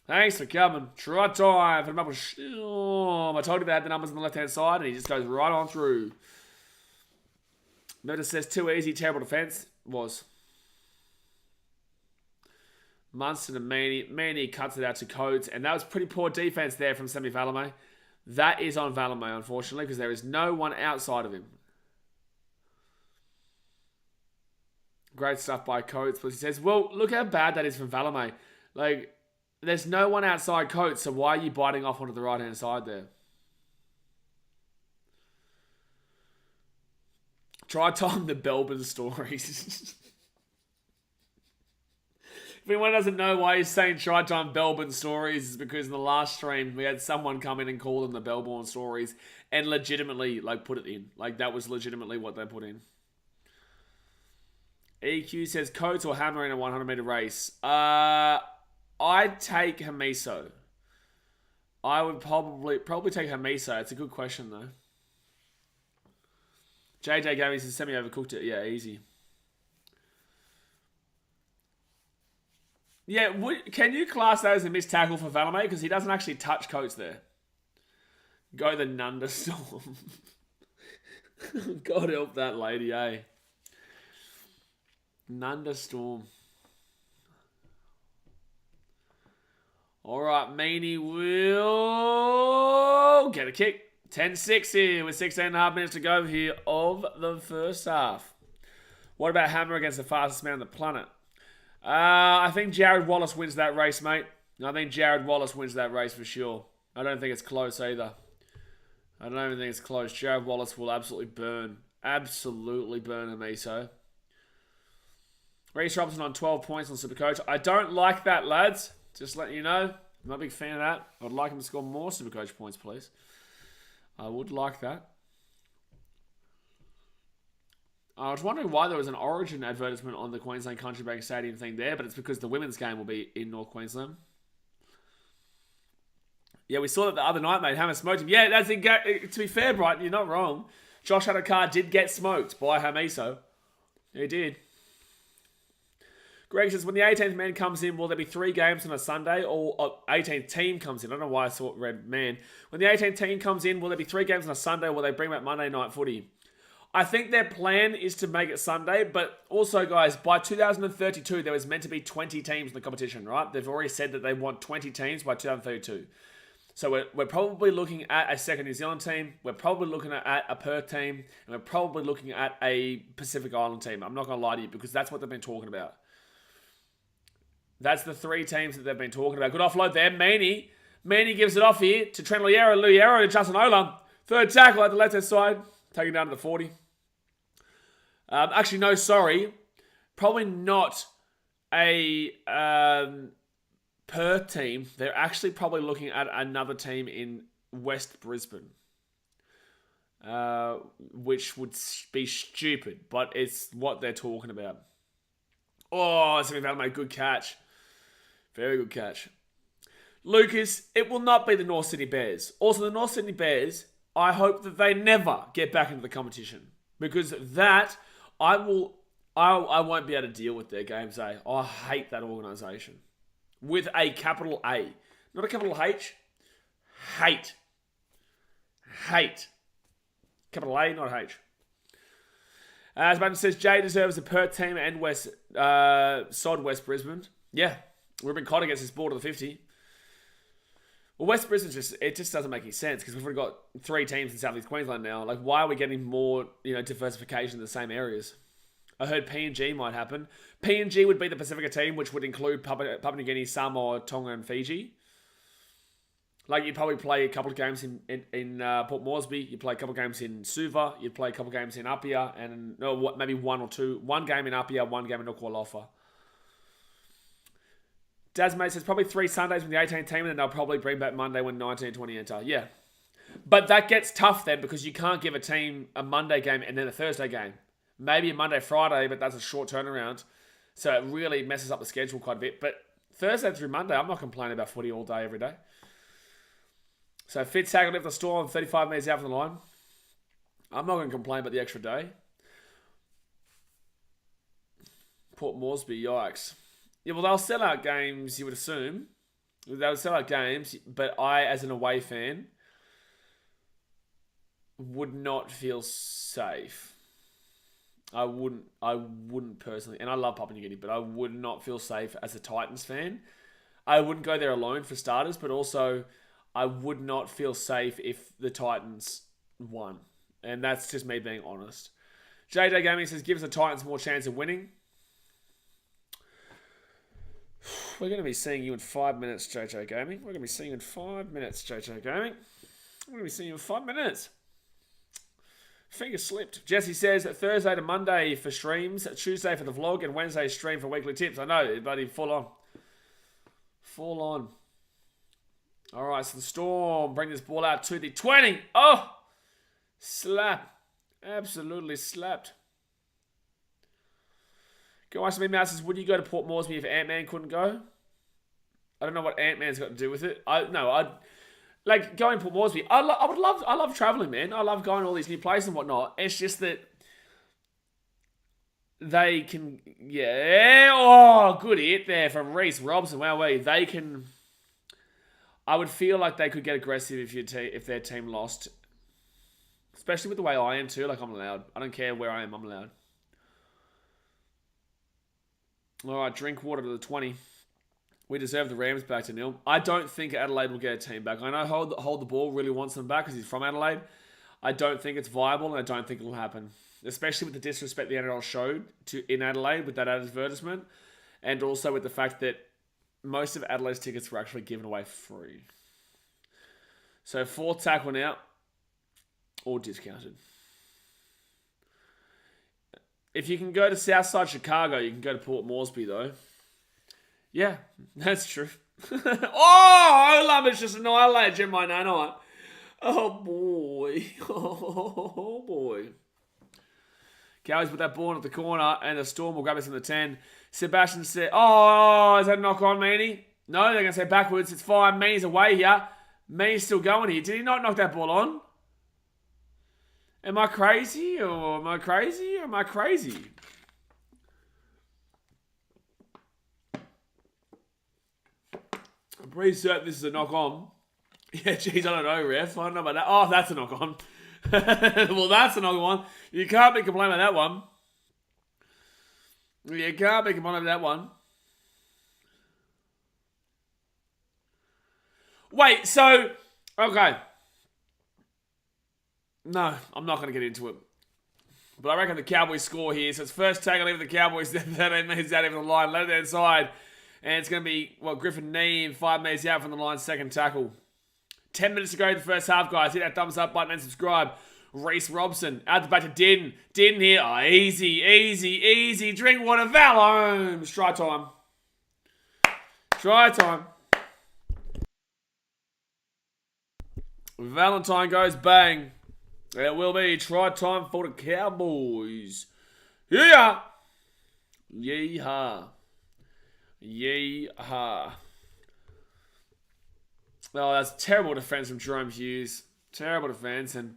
Thanks for coming. Try time for the Melbourne Storm. I told you they had the numbers on the left-hand side, and he just goes right on through. Notice says too easy, terrible defence. Was. Munster to Meany. Meany cuts it out to Coates, and that was pretty poor defence there from Semi Valame. That is on Valame, unfortunately, because there is no one outside of him. Great stuff by Coates, but he says, well, look how bad that is from Valame. Like, there's no one outside Coates, so why are you biting off onto the right-hand side there? Try time the Melbourne stories. If anyone doesn't know why he's saying try time Melbourne stories, is because in the last stream, we had someone come in and call them the Melbourne stories and legitimately, like, put it in. Like, that was legitimately what they put in. EQ says, Coates or Hammer in a 100-metre race. I I'd take Hamiso. I would probably take Hamiso. It's a good question, though. JJ Gaming says, semi-overcooked it. Yeah, easy. Yeah, can you class that as a missed tackle for Valamate? Because he doesn't actually touch Coates there. Go the Nunda Storm. God help that lady, eh? Nunda Storm. All right, Meany will get a kick. 10-6 here with 16.5 minutes to go here of the first half. What about Hammer against the fastest man on the planet? I think Jared Wallace wins that race, mate. I think Jared Wallace wins that race for sure. I don't think it's close either. I don't even think it's close. Jared Wallace will absolutely burn Hamiso. Reece Robson on 12 points on Supercoach. I don't like that, lads. Just letting you know. I'm not a big fan of that. I'd like him to score more Supercoach points, please. I would like that. I was wondering why there was an Origin advertisement on the Queensland Country Bank Stadium thing there, but it's because the women's game will be in North Queensland. Yeah, we saw that the other night, mate. Hammer smoked him. Yeah, that's to be fair, Brighton, you're not wrong. Josh Adokar did get smoked by Hamiso. He did. Greg says, when the 18th man comes in, will there be 3 games on a Sunday? Or 18th team comes in. I don't know why I thought red man. When the 18th team comes in, will there be 3 games on a Sunday or will they bring back Monday night footy? I think their plan is to make it Sunday, but also, guys, by 2032, there was meant to be 20 teams in the competition, right? They've already said that they want 20 teams by 2032. So we're probably looking at a second New Zealand team. We're probably looking at a Perth team. And we're probably looking at a Pacific Island team. I'm not going to lie to you because that's what they've been talking about. That's the 3 teams that they've been talking about. Good offload there. Meany gives it off here to Trent Loiero to Justin Olam. Third tackle at the left-hand side. Taking down to the 40. Actually, no, sorry. Probably not a Perth team. They're actually probably looking at another team in West Brisbane. Which would be stupid, but it's what they're talking about. Oh, semi-final, mate. Good catch. Very good catch. Lucas, it will not be the North Sydney Bears. Also, the North Sydney Bears, I hope that they never get back into the competition. Because that, I won't be able to deal with their games, eh? I hate that organisation. With a capital A. Not a capital H. Hate. Capital A, not H. As Martin says, Jay deserves a Perth team and Sod West Brisbane. Yeah. Ruben Cotter gets his ball to the 50. Well, West Brisbane it just doesn't make any sense because we've already got 3 teams in South East Queensland now. Like, why are we getting more, diversification in the same areas? I heard PNG might happen. PNG would be the Pacifica team, which would include Papua New Guinea, Samoa, Tonga, and Fiji. Like, you'd probably play a couple of games in Port Moresby. You'd play a couple of games in Suva. You'd play a couple of games in Apia. And maybe 1 or 2. 1 game in Apia, 1 game in Nuku'alofa. Dasmate says probably 3 Sundays with the 18th team, and then they'll probably bring back Monday when 19 and 20 enter. Yeah. But that gets tough then because you can't give a team a Monday game and then a Thursday game. Maybe a Monday, Friday, but that's a short turnaround. So it really messes up the schedule quite a bit. But Thursday through Monday, I'm not complaining about footy all day, every day. So Fitz tackled if the Storm 35 metres out from the line. I'm not going to complain about the extra day. Port Moresby, yikes. Yeah, well, they'll sell out games, you would assume. They'll sell out games, but I, as an away fan, would not feel safe. I wouldn't personally, and I love Papua New Guinea, but I would not feel safe as a Titans fan. I wouldn't go there alone for starters, but also I would not feel safe if the Titans won. And that's just me being honest. JJ Gaming says, gives the Titans more chance of winning. We're going to be seeing you in 5 minutes, JJ Gaming. We're going to be seeing you in 5 minutes, JJ Gaming. We're going to be seeing you in 5 minutes. Finger slipped. Jesse says Thursday to Monday for streams, Tuesday for the vlog, and Wednesday stream for weekly tips. I know, buddy, full on. Full on. All right, so the Storm bring this ball out to the 20. Oh! Slap. Absolutely slapped. Go ask me, Mouse says, would you go to Port Moresby if Ant-Man couldn't go? I don't know what Ant-Man's got to do with it. I like going to Port Moresby. I love traveling, man. I love going to all these new places and whatnot. It's just that they can, good hit there from Reece Robson. Wow, they can. I would feel like they could get aggressive if their team lost, especially with the way I am too. Like, I'm allowed. I don't care where I am. I'm allowed. All right, drink water to the 20. We deserve the Rams back to nil. I don't think Adelaide will get a team back. I know Hold the Ball really wants them back because he's from Adelaide. I don't think it's viable, and I don't think it'll happen. Especially with the disrespect the NRL showed in Adelaide with that advertisement, and also with the fact that most of Adelaide's tickets were actually given away free. So 4th tackle now, or discounted. If you can go to Southside Chicago, you can go to Port Moresby though. Yeah, that's true. Oh, Olam's just annihilated Jim by Nanite. Oh boy. Oh boy. Cowboys put that ball at the corner, and the Storm will grab us in the 10. Sebastian said, oh, is that a knock on, Meany? No, they're going to say backwards. It's fine. Meany's away here. Meany's still going here. Did he not knock that ball on? Am I crazy? Or am I crazy? Or am I crazy? I'm pretty certain this is a knock on. Yeah, geez, I don't know, ref. I don't know about that. Oh, that's a knock on. Well, that's a knock on. You can't be complaining about that one. You can't be complaining about that one. Wait, so... Okay. No, I'm not going to get into it. But I reckon the Cowboys score here. So it's first tackle even the Cowboys. 13 metres out even the line. Left-hand side. And it's going to be, Griffin knee and 5 metres out from the line. Second tackle. 10 minutes to go in the first half, guys. Hit that thumbs up button and subscribe. Reece Robson. Out the back to Din. Din here. Oh, easy. Drink water. Val Holmes. Try time. Valentine goes bang. It will be try time for the Cowboys. Yeah. Yeehaw. Oh, that's terrible defense from Jerome Hughes. Terrible defense, and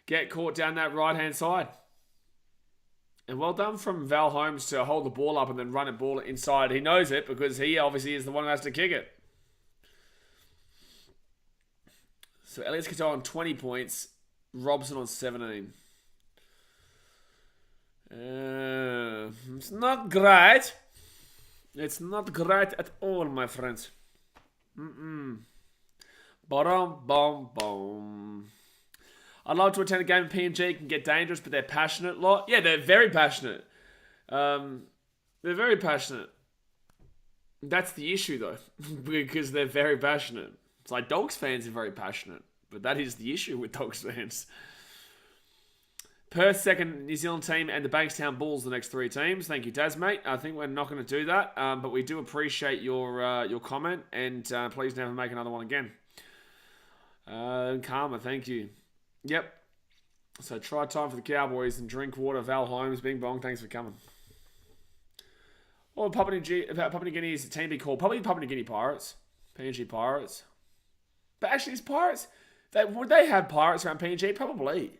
get caught down that right-hand side. And well done from Val Holmes to hold the ball up and then run a ball inside. He knows it because he obviously is the one who has to kick it. So Elias Cato on 20 points. Robson on 17. It's not great. It's not great at all, my friends. Bom. I'd love to attend a game of PNG. Can get dangerous, but they're passionate lot. Yeah, they're very passionate. They're very passionate. That's the issue, though, because they're very passionate. It's like Dogs fans are very passionate, but that is the issue with Dogs fans. Perth second New Zealand team and the Bankstown Bulls the next 3 teams. Thank you, Daz, mate. I think we're not going to do that, but we do appreciate your comment, and please never make another one again. Karma, thank you. Yep. So try time for the Cowboys and drink water. Val Holmes, Bing Bong, thanks for coming. What would Papua New Guinea's team be called? Probably Papua New Guinea Pirates. PNG Pirates. But actually, is Pirates... would they have Pirates around PNG? Probably.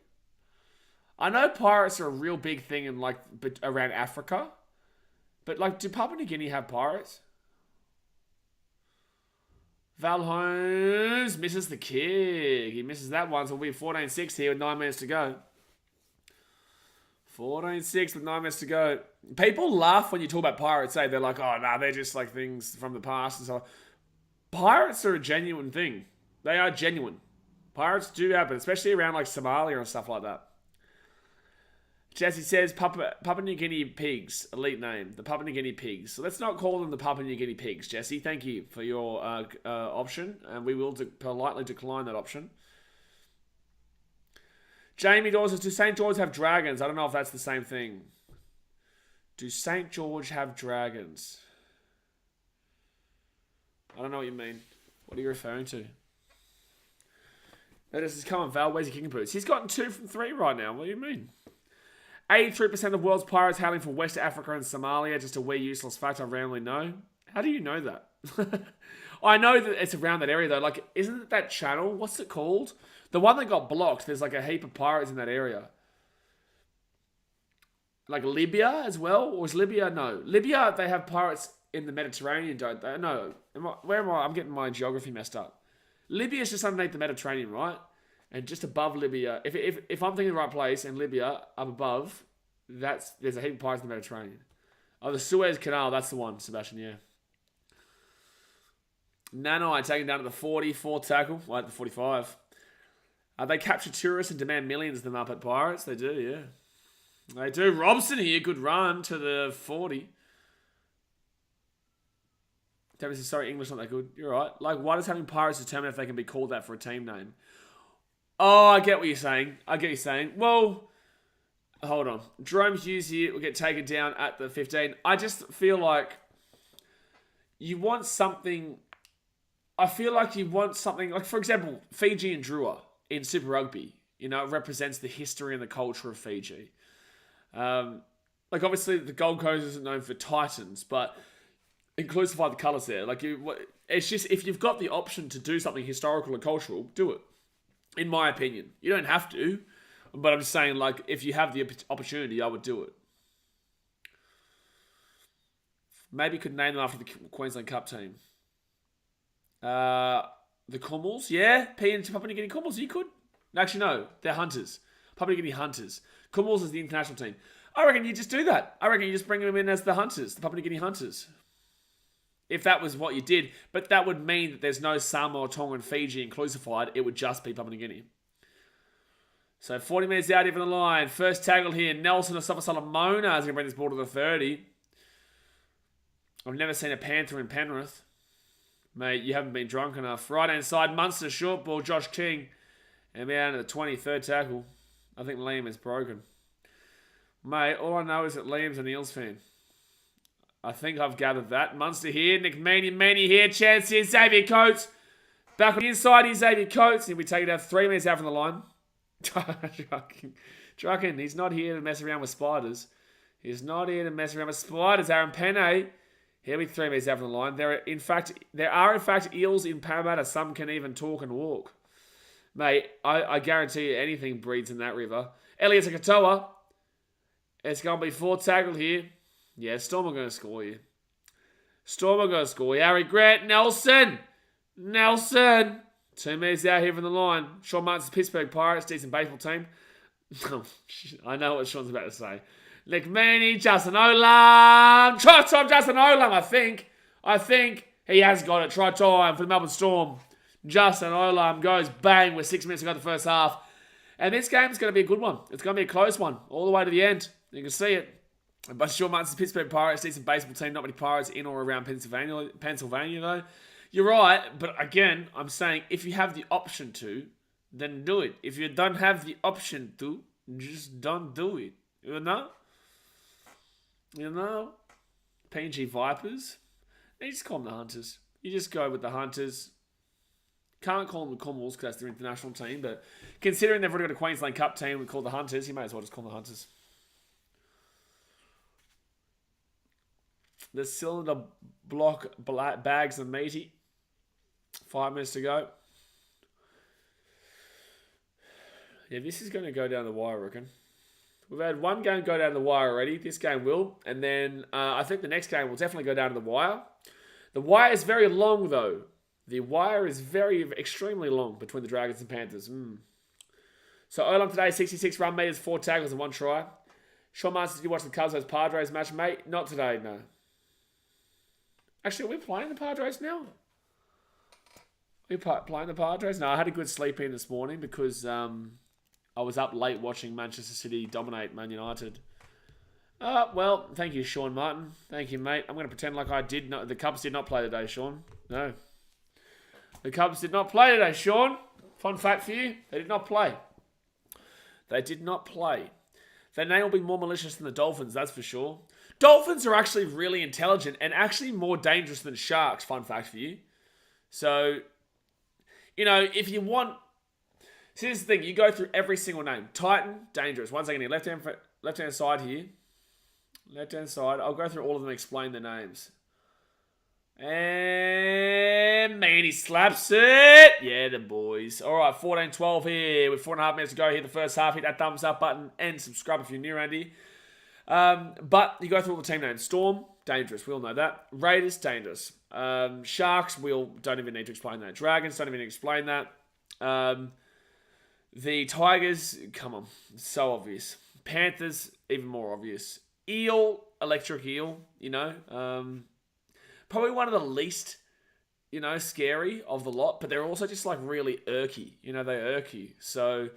I know Pirates are a real big thing in around Africa. But do Papua New Guinea have Pirates? Val Holmes misses the kick. He misses that one, so we'll be 14-6 here with 9 minutes to go. 14-6 with 9 minutes to go. People laugh when you talk about Pirates, eh? They're like, oh, no, they're just like things from the past and so on. Pirates are a genuine thing. They are genuine. Pirates do happen, especially around Somalia and stuff like that. Jesse says Papua New Guinea Pigs, elite name, the Papua New Guinea Pigs. So let's not call them the Papua New Guinea Pigs, Jesse. Thank you for your option, and we will politely decline that option. Jamie Dawes says, do St. George have dragons? I don't know if that's the same thing. Do St. George have dragons? I don't know what you mean. What are you referring to? This is coming, Val. Where's your kicking boots? He's gotten 2 from 3 right now. What do you mean? 83% of world's pirates hailing from West Africa and Somalia. Just a wee useless fact I randomly know. How do you know that? I know that it's around that area though. Like, isn't it that channel? What's it called? The one that got blocked. There's like a heap of pirates in that area. Like Libya as well? Or is Libya? No. Libya, they have pirates in the Mediterranean, don't they? No. Where am I? I'm getting my geography messed up. Libya is just underneath the Mediterranean, right? And just above Libya, if I'm thinking the right place, and Libya up above, there's a heap of pirates in the Mediterranean. Oh, the Suez Canal, that's the one, Sebastian, yeah. Nanai taken down to the 40, fourth tackle, at the 45. They capture tourists and demand millions of them up at Pirates. They do, yeah. They do. Robson here, good run to the 40. David says, sorry, English not that good. You're right. Like, why does having Pirates determine if they can be called that for a team name? Oh, I get what you're saying. Well, hold on. Jerome Hughes here will get taken down at the 15. I just feel like you want something... I feel like you want something... Like, for example, Fiji and Drua in Super Rugby. You know, it represents the history and the culture of Fiji. Like, obviously, the Gold Coast isn't known for Titans, but inclusify the colours there. Like, it's just, if you've got the option to do something historical and cultural, do it. In my opinion. You don't have to, but I'm just saying, like, if you have the opportunity, I would do it. Maybe you could name them after the Queensland Cup team. The Kummels, yeah. Papua New Guinea Kummels, you could. Actually, no. They're Hunters. Papua New Guinea Hunters. Kummels is the international team. I reckon you just do that. I reckon you just bring them in as the Hunters. The Papua New Guinea Hunters. If that was what you did. But that would mean that there's no Samoa, Tonga and Fiji inclusified. It would just be Papua New Guinea. So 40 minutes out here from the line. First tackle here. Nelson Asafa Solomona is going to bring this ball to the 30. I've never seen a Panther in Penrith. Mate, you haven't been drunk enough. Right hand side, Munster, short ball, Josh King. And we're down to the 23rd tackle. I think Liam is broken. Mate, all I know is that Liam's an Eels fan. I think I've gathered that. Munster here, Nick Maney here, chance here, Xavier Coates. Back on the inside here, Xavier Coates. And we take it out 3 minutes out from the line. Drucken, he's not here to mess around with spiders. He's not here to mess around with spiders. Aaron Penne. He'll be 3 meters out from the line. There are in fact eels in Parramatta. Some can even talk and walk. Mate, I guarantee you anything breeds in that river. Elliot Katoa. It's going to be fourth tackle here. Yeah, Storm are going to score here. Harry Grant, Nelson. 2 meters out here from the line. Sean Martin's Pittsburgh Pirates. Decent baseball team. I know what Sean's about to say. Nick Maney, Justin Olam. Try time, Justin Olam, I think he has got it. Try time for the Melbourne Storm. Justin Olam goes bang with 6 minutes to go the first half. And this game's going to be a good one. It's going to be a close one all the way to the end. You can see it. But Sean Martin's Pittsburgh Pirates, decent baseball team. Not many Pirates in or around Pennsylvania though. You're right, but again, I'm saying if you have the option to, then do it. If you don't have the option to, just don't do it. You know? PNG Vipers. You just call them the Hunters. You just go with the Hunters. Can't call them the Kummels because that's their international team, but considering they've already got a Queensland Cup team we call the Hunters, you may as well just call them the Hunters. The cylinder block bags are meaty. 5 minutes to go. Yeah, this is going to go down the wire, I reckon. We've had one game go down the wire already. This game will. And then I think the next game will definitely go down to the wire. The wire is very long, though. The wire is extremely long between the Dragons and Panthers. So Olam today, 66 run meters, 4 tackles and 1 try. Sean Martin, did you watch the Cubs vs Padres match, mate? Not today, no. Actually, are we playing the Padres now? Are we playing the Padres? No, I had a good sleep in this morning because I was up late watching Manchester City dominate Man United. Well, thank you, Sean Martin. Thank you, mate. I'm going to pretend like I did not. The Cubs did not play today, Sean. No. The Cubs did not play today, Sean. Fun fact for you, they did not play. They did not play. Their name will be more malicious than the Dolphins, that's for sure. Dolphins are actually really intelligent and actually more dangerous than sharks, fun fact for you. So, you know, if you want... So here's the thing, you go through every single name. Titan, dangerous. 1 second here, left-hand side here. Left-hand side. I'll go through all of them and explain the names. And Manny slaps it. Yeah, the boys. All right, 14-12 here with 4.5 minutes to go here. The first half. Hit that thumbs up button and subscribe if you're new around here. But you go through all the team names. Storm, dangerous. We all know that. Raiders, dangerous. Sharks, we all don't even need to explain that. Dragons, don't even explain that. The Tigers, come on. So obvious. Panthers, even more obvious. Eel, electric eel, you know. Probably one of the least, you know, scary of the lot. But they're also just like really irky. You know, they irk you. So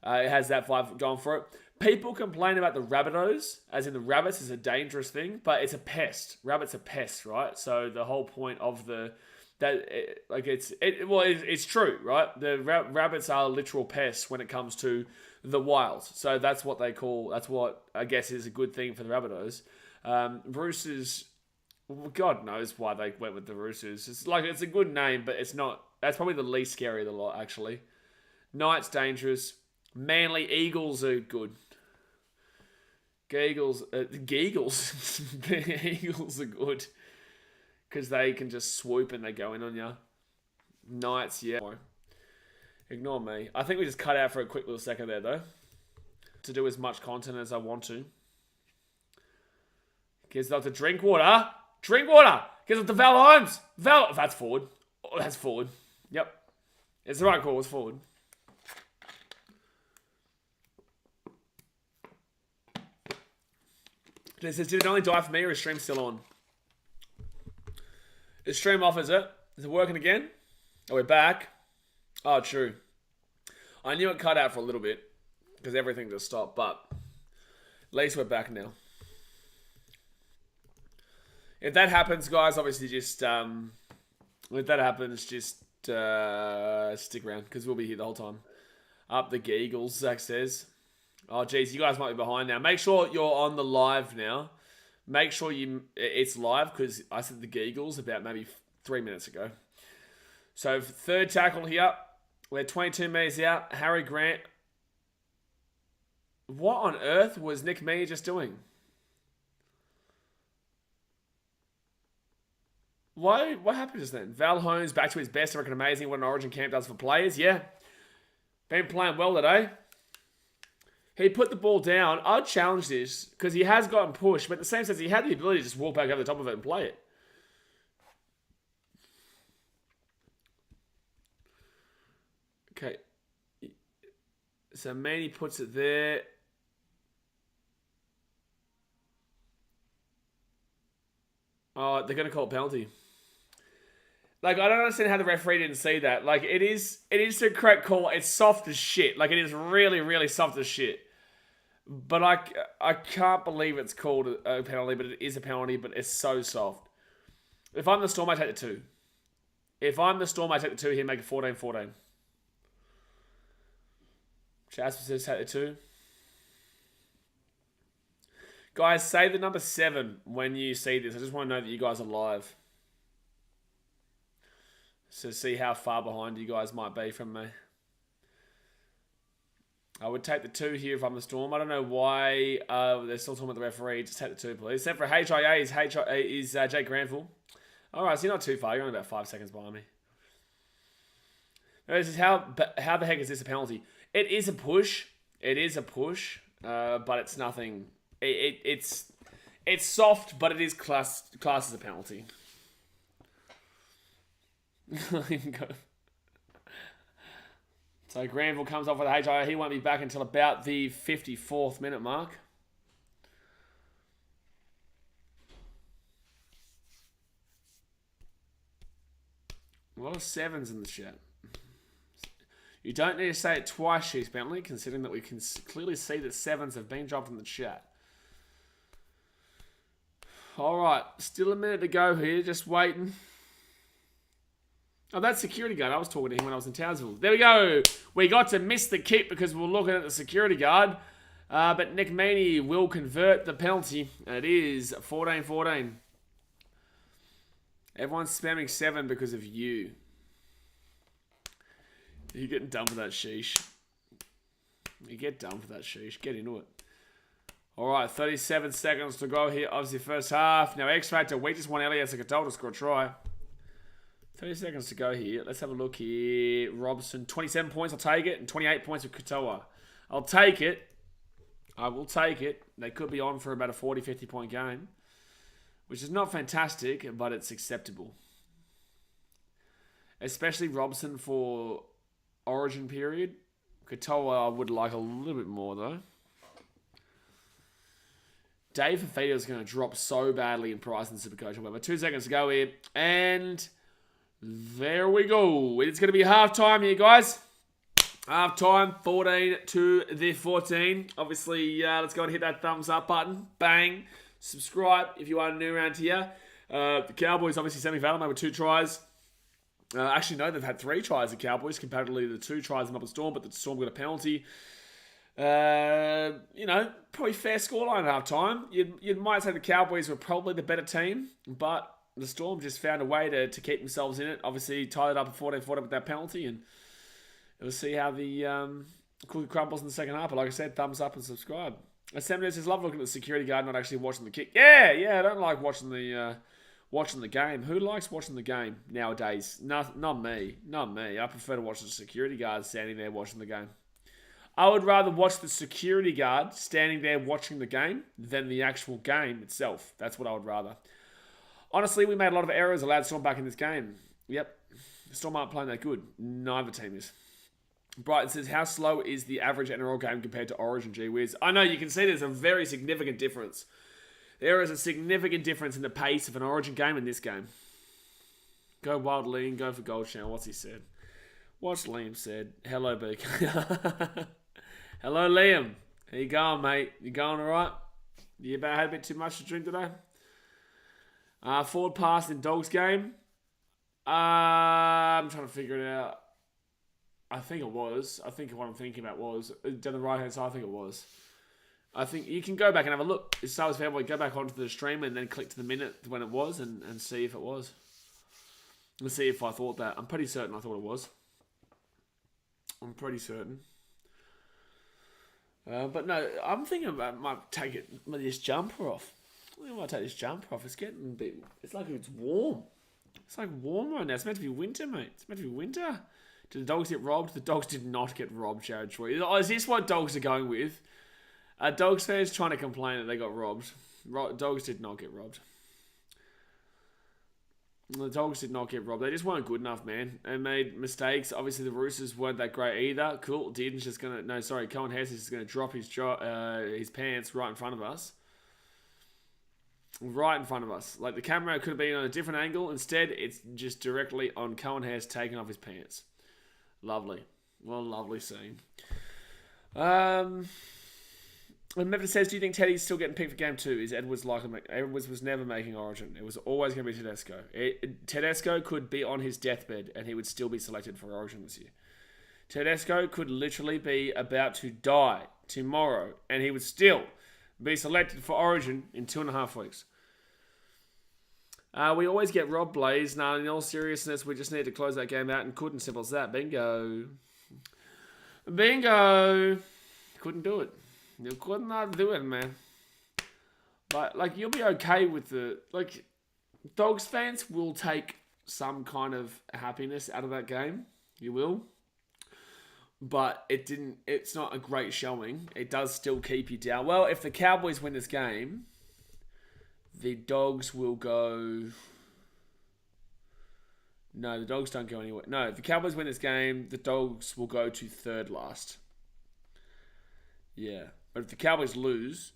it has that vibe going for it. People complain about the Rabbitohs, as in the rabbits is a dangerous thing, but it's a pest. Rabbits are pests, right? So the whole point of it's true, right? The rabbits are literal pests when it comes to the wild. So that's what they call. That's what I guess is a good thing for the Rabbitohs. Roosters, God knows why they went with the Roosters. It's a good name, but it's not. That's probably the least scary of the lot, actually. Knights dangerous. Manly Eagles are good. Geagles are good because they can just swoop and they go in on you. Knights, yeah. Ignore me. I think we just cut out for a quick little second there, though, to do as much content as I want to. Gives up to drink water. Drink water. Gives up to Val Holmes. That's forward. Oh, that's forward. Yep. It's the right call. It's forward. It says, did it only die for me or is stream still on? Is stream off, is it? Is it working again? Oh, we're back. Oh, true. I knew it cut out for a little bit because everything just stopped, but at least we're back now. If that happens, guys, obviously just, if that happens, just stick around because we'll be here the whole time. Up the Geagles, Zach says. Oh, geez, you guys might be behind now. Make sure you're on the live now. Make sure it's live because I said the Geagles about maybe 3 minutes ago. So, third tackle here. We're 22 meters out. Harry Grant. What on earth was Nick Mee just doing? What happened just then? Val Holmes back to his best. I reckon amazing what an Origin camp does for players. Yeah. Been playing well today. He put the ball down. I'd challenge this because he has gotten pushed, but in the same sense, he had the ability to just walk back over the top of it and play it. Okay. So Manny puts it there. Oh, they're going to call it penalty. Like, I don't understand how the referee didn't see that. Like, it is the correct call. It's soft as shit. Like, it is really, really soft as shit. But I can't believe it's called a penalty, but it is a penalty, but it's so soft. If I'm the Storm, I take the 2. If I'm the Storm, I take the 2 here, make it 14-14. Jasper says take the 2. Guys, say the number 7 when you see this. I just want to know that you guys are live. So see how far behind you guys might be from me. I would take the 2 here if I'm the Storm. I don't know why they're still talking about the referee. Just take the 2, please. Except for HIA is Jake Granville. All right, so you're not too far. You're only about 5 seconds behind me. This is how the heck is this a penalty? It is a push. It is a push, but it's nothing. It's soft, but it is classed as a penalty. So Granville comes off with a HIA. He won't be back until about the 54th minute mark. A lot of 7s in the chat. You don't need to say it twice, Chiefs Bentley, considering that we can clearly see that 7s have been dropped in the chat. Alright, still a minute to go here, just waiting. Oh, that's security guard. I was talking to him when I was in Townsville. There we go. We got to miss the kick because we were looking at the security guard. But Nick Meaney will convert the penalty. And it is 14-14. Everyone's spamming 7 because of you. You're getting done for that, sheesh. You get done for that, sheesh. Get into it. All right, 37 seconds to go here. Obviously, first half. Now, X Factor. We just want Elliot Katoa to score a try. 30 seconds to go here. Let's have a look here. Robson, 27 points. I'll take it. And 28 points with Katoa. I'll take it. I will take it. They could be on for about a 40, 50 point game, which is not fantastic, but it's acceptable. Especially Robson for Origin period. Katoa, I would like a little bit more, though. Dave Fafita is going to drop so badly in price in Supercoach. However, 2 seconds to go here. And there we go. It's going to be halftime here, guys. Halftime, 14-14. Obviously, let's go and hit that thumbs up button. Bang. Subscribe if you are new around here. The Cowboys, obviously, semi-final with 2 tries. Actually, no, they've had 3 tries, the Cowboys, comparatively to the 2 tries in Melbourne Storm, but the Storm got a penalty. Probably fair scoreline at half-time. You might say the Cowboys were probably the better team, but the Storm just found a way to keep themselves in it. Obviously, tied it up at 14-14 with that penalty, and we'll see how the cookie crumbles in the second half. But like I said, thumbs up and subscribe. And Sam says, love looking at the security guard, not actually watching the kick. Yeah, I don't like watching the game. Who likes watching the game nowadays? Not me. I prefer to watch the security guard standing there watching the game. I would rather watch the security guard standing there watching the game than the actual game itself. That's what I would rather. Honestly, we made a lot of errors, allowed Storm back in this game. Yep. Storm aren't playing that good. Neither team is. Brighton says, how slow is the average NRL game compared to Origin? Gee whiz. I know, you can see there's a very significant difference. There is a significant difference in the pace of an Origin game and this game. Go wild, Liam. Go for Gold Channel. What's he said? What's Liam said? Hello, BK. Hello, Liam. How you going, mate? You going all right? You about had a bit too much to drink today? Forward pass in Dogs game. I'm trying to figure it out. I think it was. I think what I'm thinking about was down the right-hand side. I think it was. I think you can go back and have a look. If Star Wars Fanboy, go back onto the stream and then click to the minute when it was and see if it was. Let's see if I thought that. I'm pretty certain I thought it was. I'm pretty certain. But no, I'm thinking about I might take this jumper off. I might take this jumper off. It's getting a bit. It's like it's warm. It's like warm right now. It's meant to be winter, mate. It's meant to be winter. Did the Dogs get robbed? The Dogs did not get robbed, Jared Troy. Is this what Dogs are going with? Dogs fans trying to complain that they got robbed. Dogs did not get robbed. The Dogs did not get robbed. They just weren't good enough, man. They made mistakes. Obviously, the Roosters weren't that great either. Cool. Dearden's just going to... No, sorry. Cohen Hess is going to drop his pants right in front of us. Right in front of us. Like, the camera could have been on a different angle. Instead, it's just directly on Cohen Hess taking off his pants. Lovely. What a lovely scene. And Memphis says, do you think Teddy's still getting picked for game 2? Is Edwards likely? Edwards was never making Origin. It was always going to be Tedesco. Tedesco could be on his deathbed and he would still be selected for Origin this year. Tedesco could literally be about to die tomorrow and he would still be selected for Origin in 2.5 weeks. We always get robbed, Blaze. Now, in all seriousness, we just need to close that game out and couldn't. Simple as that. Bingo. Couldn't do it. You could not do it, man. Like you'll be okay with the... Like, Dogs fans will take some kind of happiness out of that game. You will. But it's not a great showing. It does still keep you down. Well, if the Cowboys win this game, the Dogs will go... No, the Dogs don't go anywhere. No, if the Cowboys win this game, the Dogs will go to third last. Yeah. But if the Cowboys lose,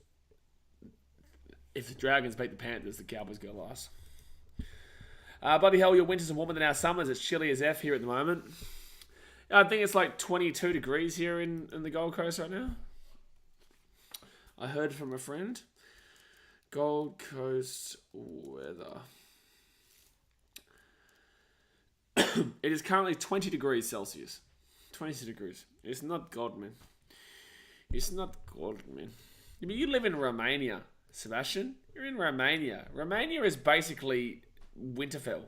if the Dragons beat the Panthers, the Cowboys go last. Bloody hell, your winters are warmer than our summers. It's chilly as F here at the moment. I think it's like 22 degrees here in the Gold Coast right now. I heard from a friend. Gold Coast weather. It is currently 20 degrees Celsius. 22 degrees. It's not God, man. It's not God, man. I mean, you live in Romania, Sebastian. You're in Romania. Romania is basically Winterfell.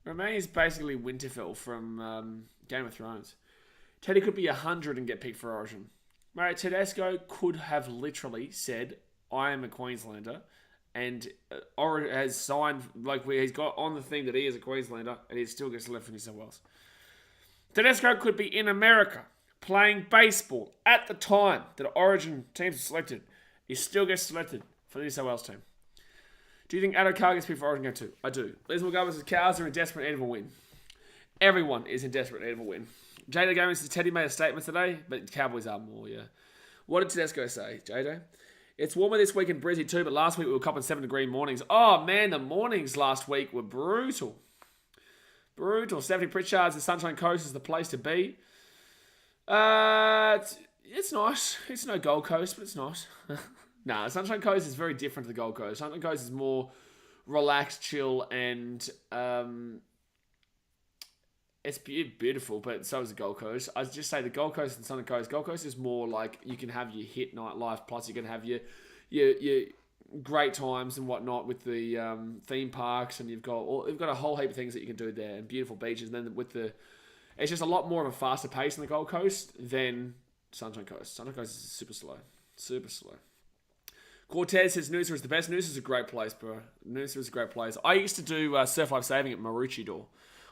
Romania is basically Winterfell from Game of Thrones. Teddy could be 100 and get picked for Origin. Mate, Tedesco could have literally said, I am a Queenslander, and has signed, he's got on the thing that he is a Queenslander, and he still gets left for New South Wales. Tedesco could be in America, playing baseball at the time that Origin teams are selected. He still gets selected for the New South Wales team. Do you think Addo Carr gets picked for Origin Game 2? I do. Liz McGovern says Cows are in desperate need of a win. Everyone is in desperate need of a win. Jada Gaming says Teddy made a statement today, but Cowboys are more, yeah. What did Tedesco say, Jada? It's warmer this week in Brizzy too, but last week we were copping 7-degree mornings. Oh man, the mornings last week were brutal. Brutal. Stephanie Pritchard's the Sunshine Coast is the place to be. It's nice. It's no Gold Coast, but it's nice. Nah, Sunshine Coast is very different to the Gold Coast. Sunshine Coast is more relaxed, chill, and it's beautiful, but so is the Gold Coast. I'd just say the Gold Coast and Sunshine Coast. Gold Coast is more like you can have your hit nightlife, plus you can have your great times and whatnot with the theme parks, and you've got a whole heap of things that you can do there, and beautiful beaches. And then it's just a lot more of a faster pace on the Gold Coast than Sunshine Coast. Sunshine Coast is super slow. Super slow. Cortez says Noosa is the best. Noosa is a great place, bro. Noosa is a great place. I used to do surf life saving at Maroochydore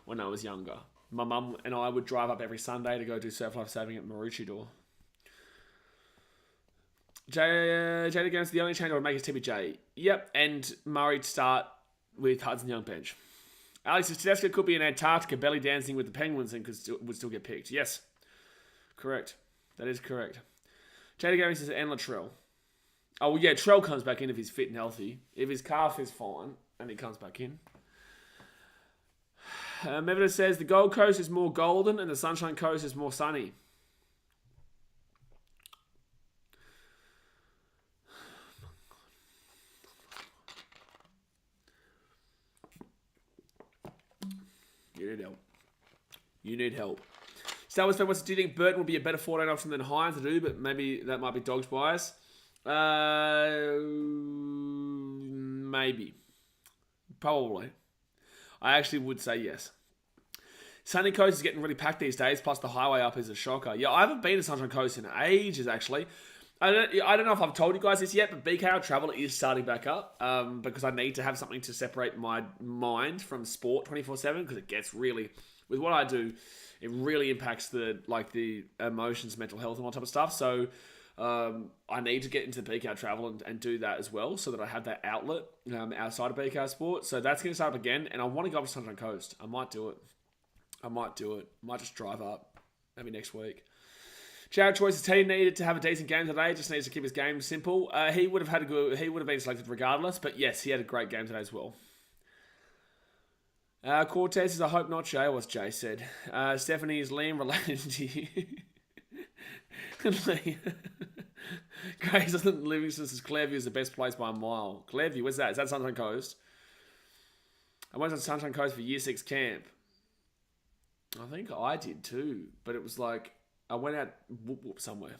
when I was younger. My mum and I would drive up every Sunday to go do surf life saving at Maroochydore. Jada Games, the only change I would make is TBJ. Yep, and Murray to start with Hudson Young bench. Alex says Tedesco could be in Antarctica belly dancing with the penguins and would still get picked. Yes, correct. That is correct. Jada Games says and Latrell. Oh, well, yeah, Trell comes back in if he's fit and healthy. If his calf is fine, and he comes back in. Mevita says the Gold Coast is more golden and the Sunshine Coast is more sunny. You need help. You need help. Star Wars fan wants to, do you think Burton will be a better 14 option than Hines? I do, but maybe that might be Dog's bias. Maybe. Probably. I actually would say yes. Sunny Coast is getting really packed these days, plus the highway up is a shocker. Yeah, I haven't been to Sunshine Coast in ages, actually. I don't know if I've told you guys this yet, but BKR travel is starting back up because I need to have something to separate my mind from sport 24/7 because it gets really, with what I do, it really impacts the emotions, mental health, and all type of stuff. So I need to get into BKR travel and do that as well so that I have that outlet outside of BKR sport. So that's going to start up again, and I want to go up to Sunshine Coast. I might do it. I might just drive up maybe next week. Jared Choice's team needed to have a decent game today. Just needs to keep his game simple. He would have been selected regardless. But yes, he had a great game today as well. Cortez says, I hope not, Jay. What's Jay said? Stephanie, is Liam related to you? Grace Livingston says Clairview is the best place by a mile. Clairview, where's that? Is that Sunshine Coast? I went to Sunshine Coast for Year 6 camp. I think I did too, but it was like I went out somewhere.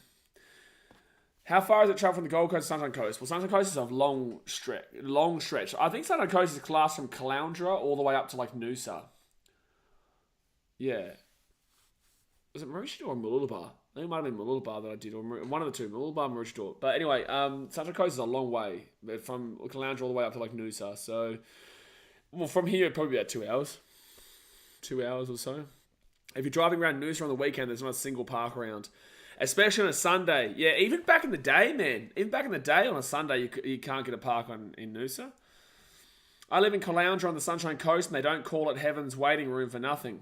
How far is it travel from the Gold Coast to Sunshine Coast? Well, Sunshine Coast is a long stretch. I think Sunshine Coast is classed from Caloundra all the way up to like Noosa. Yeah. Was it Maroochydore or Mooloolaba? I think it might have been Mooloolaba that I did, or one of the two, Mooloolaba and Maroochydore. But anyway, Sunshine Coast is a long way, from Caloundra all the way up to like Noosa. So, well, from here, it'd probably be about 2 hours. 2 hours or so. If you're driving around Noosa on the weekend, there's not a single park around. Especially on a Sunday. Yeah, even back in the day, man. Even back in the day on a Sunday, you can't get a park in Noosa. I live in Caloundra on the Sunshine Coast, and they don't call it Heaven's Waiting Room for nothing.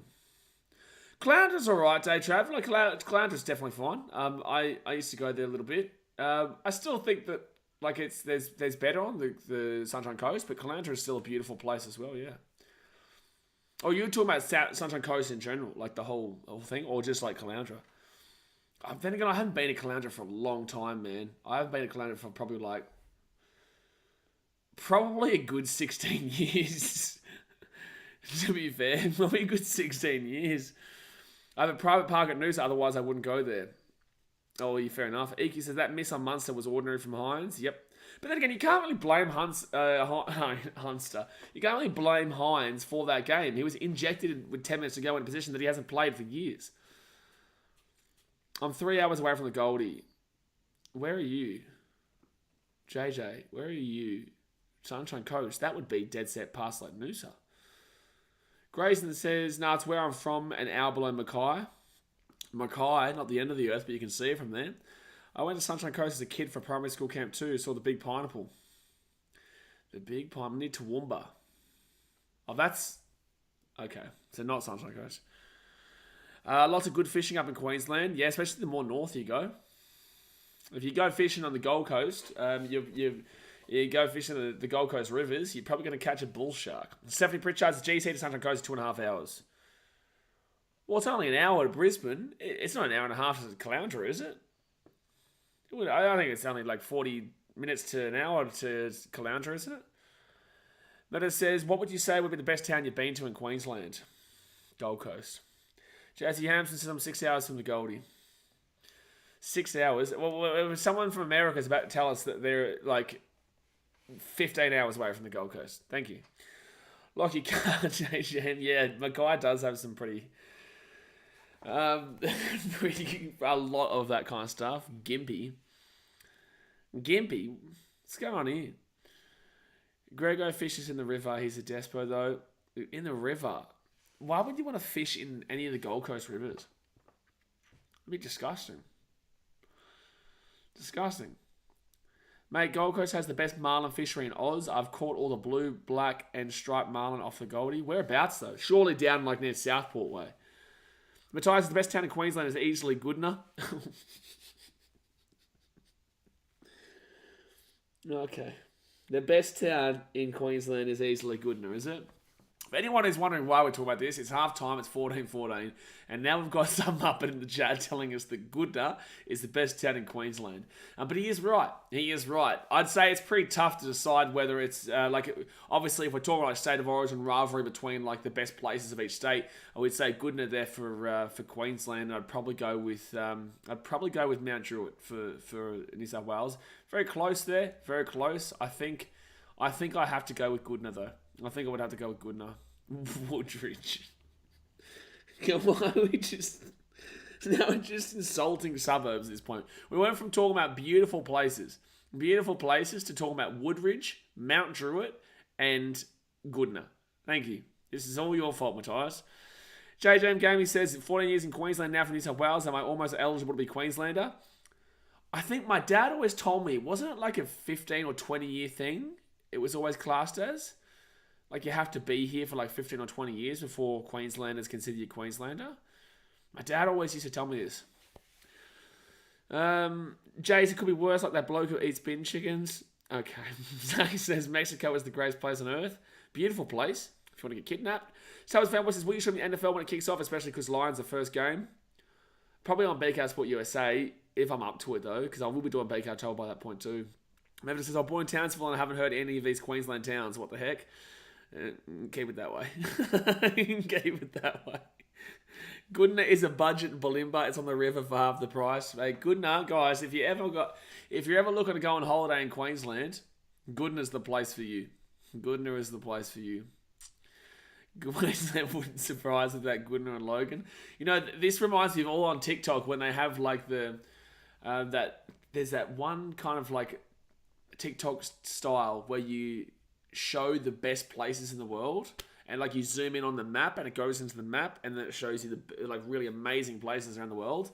Caloundra's alright, day travel. Like, Caloundra's definitely fine. I used to go there a little bit. I still think that like there's better on the Sunshine Coast, but Caloundra is still a beautiful place as well, yeah. Oh, you were talking about Sunshine Coast in general, like the whole thing, or just like Caloundra? Then again, I haven't been to Caloundra for a long time, man. I haven't been to Caloundra for probably a good 16 years. To be fair, probably a good 16 years. I have a private park at Noosa, otherwise I wouldn't go there. Oh, yeah, fair enough. Iki says that miss on Munster was ordinary from Hines. Yep. But then again, you can't really blame Hunster. You can't really blame Hines for that game. He was injected with 10 minutes to go in a position that he hasn't played for years. I'm 3 hours away from the Goldie. Where are you? JJ, where are you? Sunshine Coast. That would be dead set past like Noosa. Grayson says, nah, it's where I'm from, an hour below Mackay. Mackay, not the end of the earth, but you can see it from there. I went to Sunshine Coast as a kid for primary school camp too. Saw the big pineapple. The big pineapple. Near Toowoomba. Oh, that's... Okay, so not Sunshine Coast. Lots of good fishing up in Queensland. Yeah, especially the more north you go. If you go fishing on the Gold Coast, you go fishing the Gold Coast rivers, you're probably going to catch a bull shark. Stephanie Pritchard's GC to Sunshine Coast 2.5 hours. Well, it's only an hour to Brisbane. It's not an hour and a half to Caloundra, is it? I think it's only like 40 minutes to an hour to Caloundra, isn't it? But it says, what would you say would be the best town you've been to in Queensland? Gold Coast. Jazzy Hampson says I'm 6 hours from the Goldie. 6 hours? Well, someone from America is about to tell us that they're like 15 hours away from the Gold Coast. Thank you. Lockie Carr, JJ. Yeah, Mackay does have some pretty a lot of that kind of stuff. Gimpy. What's going on here? Grego fishes in the river. He's a despo though. In the river. Why would you want to fish in any of the Gold Coast rivers? It'd be disgusting. Disgusting. Mate, Gold Coast has the best marlin fishery in Oz. I've caught all the blue, black, and striped marlin off the Goldie. Whereabouts though? Surely down like near Southport way. Matthias, the best town in Queensland is easily Goodna. Okay. The best town in Queensland is easily Goodna, is it? If anyone is wondering why we're talking about this, it's half time, it's 14-14, and now we've got some up in the chat telling us that Goodna is the best town in Queensland. But he is right. He is right. I'd say it's pretty tough to decide whether it's, obviously if we're talking like state of origin rivalry between like the best places of each state, I would say Goodna there for Queensland. I'd probably go with Mount Druitt for New South Wales. Very close there, very close. I think I have to go with Goodna though. I think I would have to go with Goodna. Woodridge. Why are we just... Now we're just insulting suburbs at this point. We went from talking about beautiful places to talking about Woodridge, Mount Druitt, and Goodna. Thank you. This is all your fault, Matthias. JJM Gaming says, 14 years in Queensland now from New South Wales. Am I almost eligible to be Queenslander? I think my dad always told me, wasn't it like a 15 or 20 year thing? It was always classed as? Like you have to be here for like 15 or 20 years before Queenslanders consider you Queenslander. My dad always used to tell me this. Jays, it could be worse, like that bloke who eats bin chickens. Okay. He says Mexico is the greatest place on earth. Beautiful place. If you want to get kidnapped. Star Wars Fanboy says, will you show me the NFL when it kicks off, especially because Lions the first game? Probably on BKR Sport USA, if I'm up to it though, because I will be doing BKR Travel by that point too. Memphis says, I'm born in Townsville and I haven't heard any of these Queensland towns. What the heck? Keep it that way. Keep it that way. Goodna is a budget Balimba. It's on the river for half the price. Hey, Goodna, guys, if you're ever looking to go on holiday in Queensland, Goodna's the place for you. Goodna is the place for you. Queensland wouldn't surprise with that Goodna and Logan. You know, this reminds me of all on TikTok when they have like there's that one kind of like TikTok style where you show the best places in the world and like you zoom in on the map and it goes into the map and then it shows you the like really amazing places around the world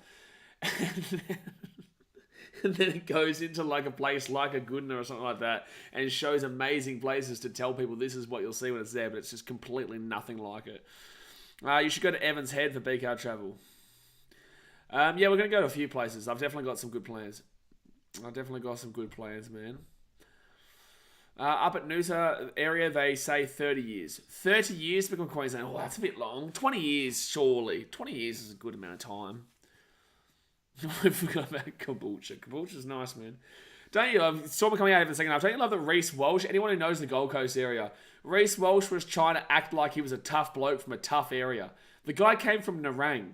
and then it goes into like a place like a Goodna or something like that and it shows amazing places to tell people this is what you'll see when it's there, but it's just completely nothing like it. You should go to Evans Head for BKR Travel. Yeah, we're going to go to a few places. I've definitely got some good plans. Man. Up at Noosa area, they say 30 years. 30 years to become Queensland. Oh, that's a bit long. 20 years, surely. 20 years is a good amount of time. I forgot about kombucha. Kombucha's nice, man. Don't you love... Saw me coming out of the second half. Don't you love that Reece Walsh, anyone who knows the Gold Coast area, Reece Walsh was trying to act like he was a tough bloke from a tough area. The guy came from Nerang.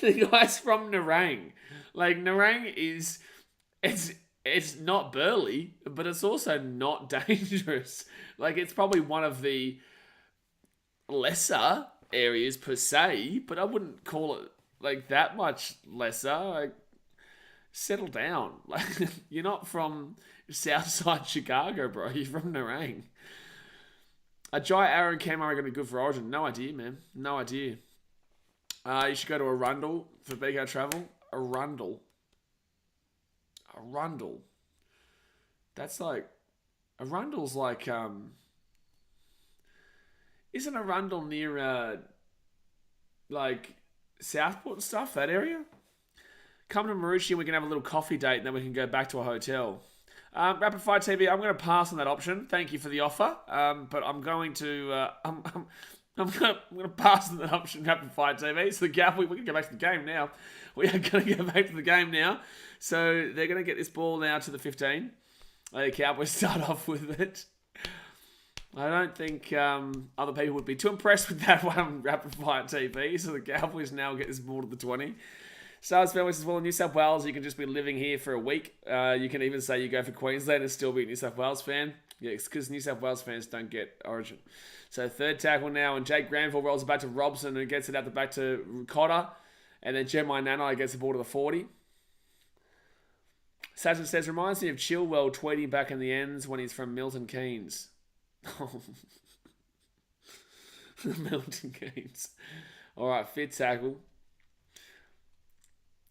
The guy's from Nerang. Like, Nerang is... It's not burly, but it's also not dangerous. Like, it's probably one of the lesser areas per se, but I wouldn't call it like that much lesser. Like, Settle down. Like, you're not from Southside Chicago, bro. You're from Nerang. A Jai Aaron Cam are going to be good for Origin. No idea, man. No idea. You should go to Arundel for BK travel. Arundel. That's like... Arundel's like... Isn't Arundel near, like, Southport and stuff, that area? Come to Marucci and we can have a little coffee date and then we can go back to a hotel. Rapid Fire TV, I'm going to pass on that option. Thank you for the offer. But I'm going to... I'm going to pass on that option, Rapid Fire TV. So the Cowboys, we can go back to the game now. We are going to go back to the game now. So they're going to get this ball now to the 15. The Cowboys start off with it. I don't think other people would be too impressed with that one, Rapid Fire TV. So the Cowboys now get this ball to the 20. Stars fan says, well, in New South Wales, you can just be living here for a week. You can even say you go for Queensland and still be a New South Wales fan. Yeah, it's because New South Wales fans don't get Origin. So third tackle now, and Jake Granville rolls it back to Robson and gets it out the back to Cotter. And then Jeremiah Nanai gets the ball to the 40. Sasha says, reminds me of Chilwell tweeting back in the ends when he's from Milton Keynes. Milton Keynes. All right, fifth tackle.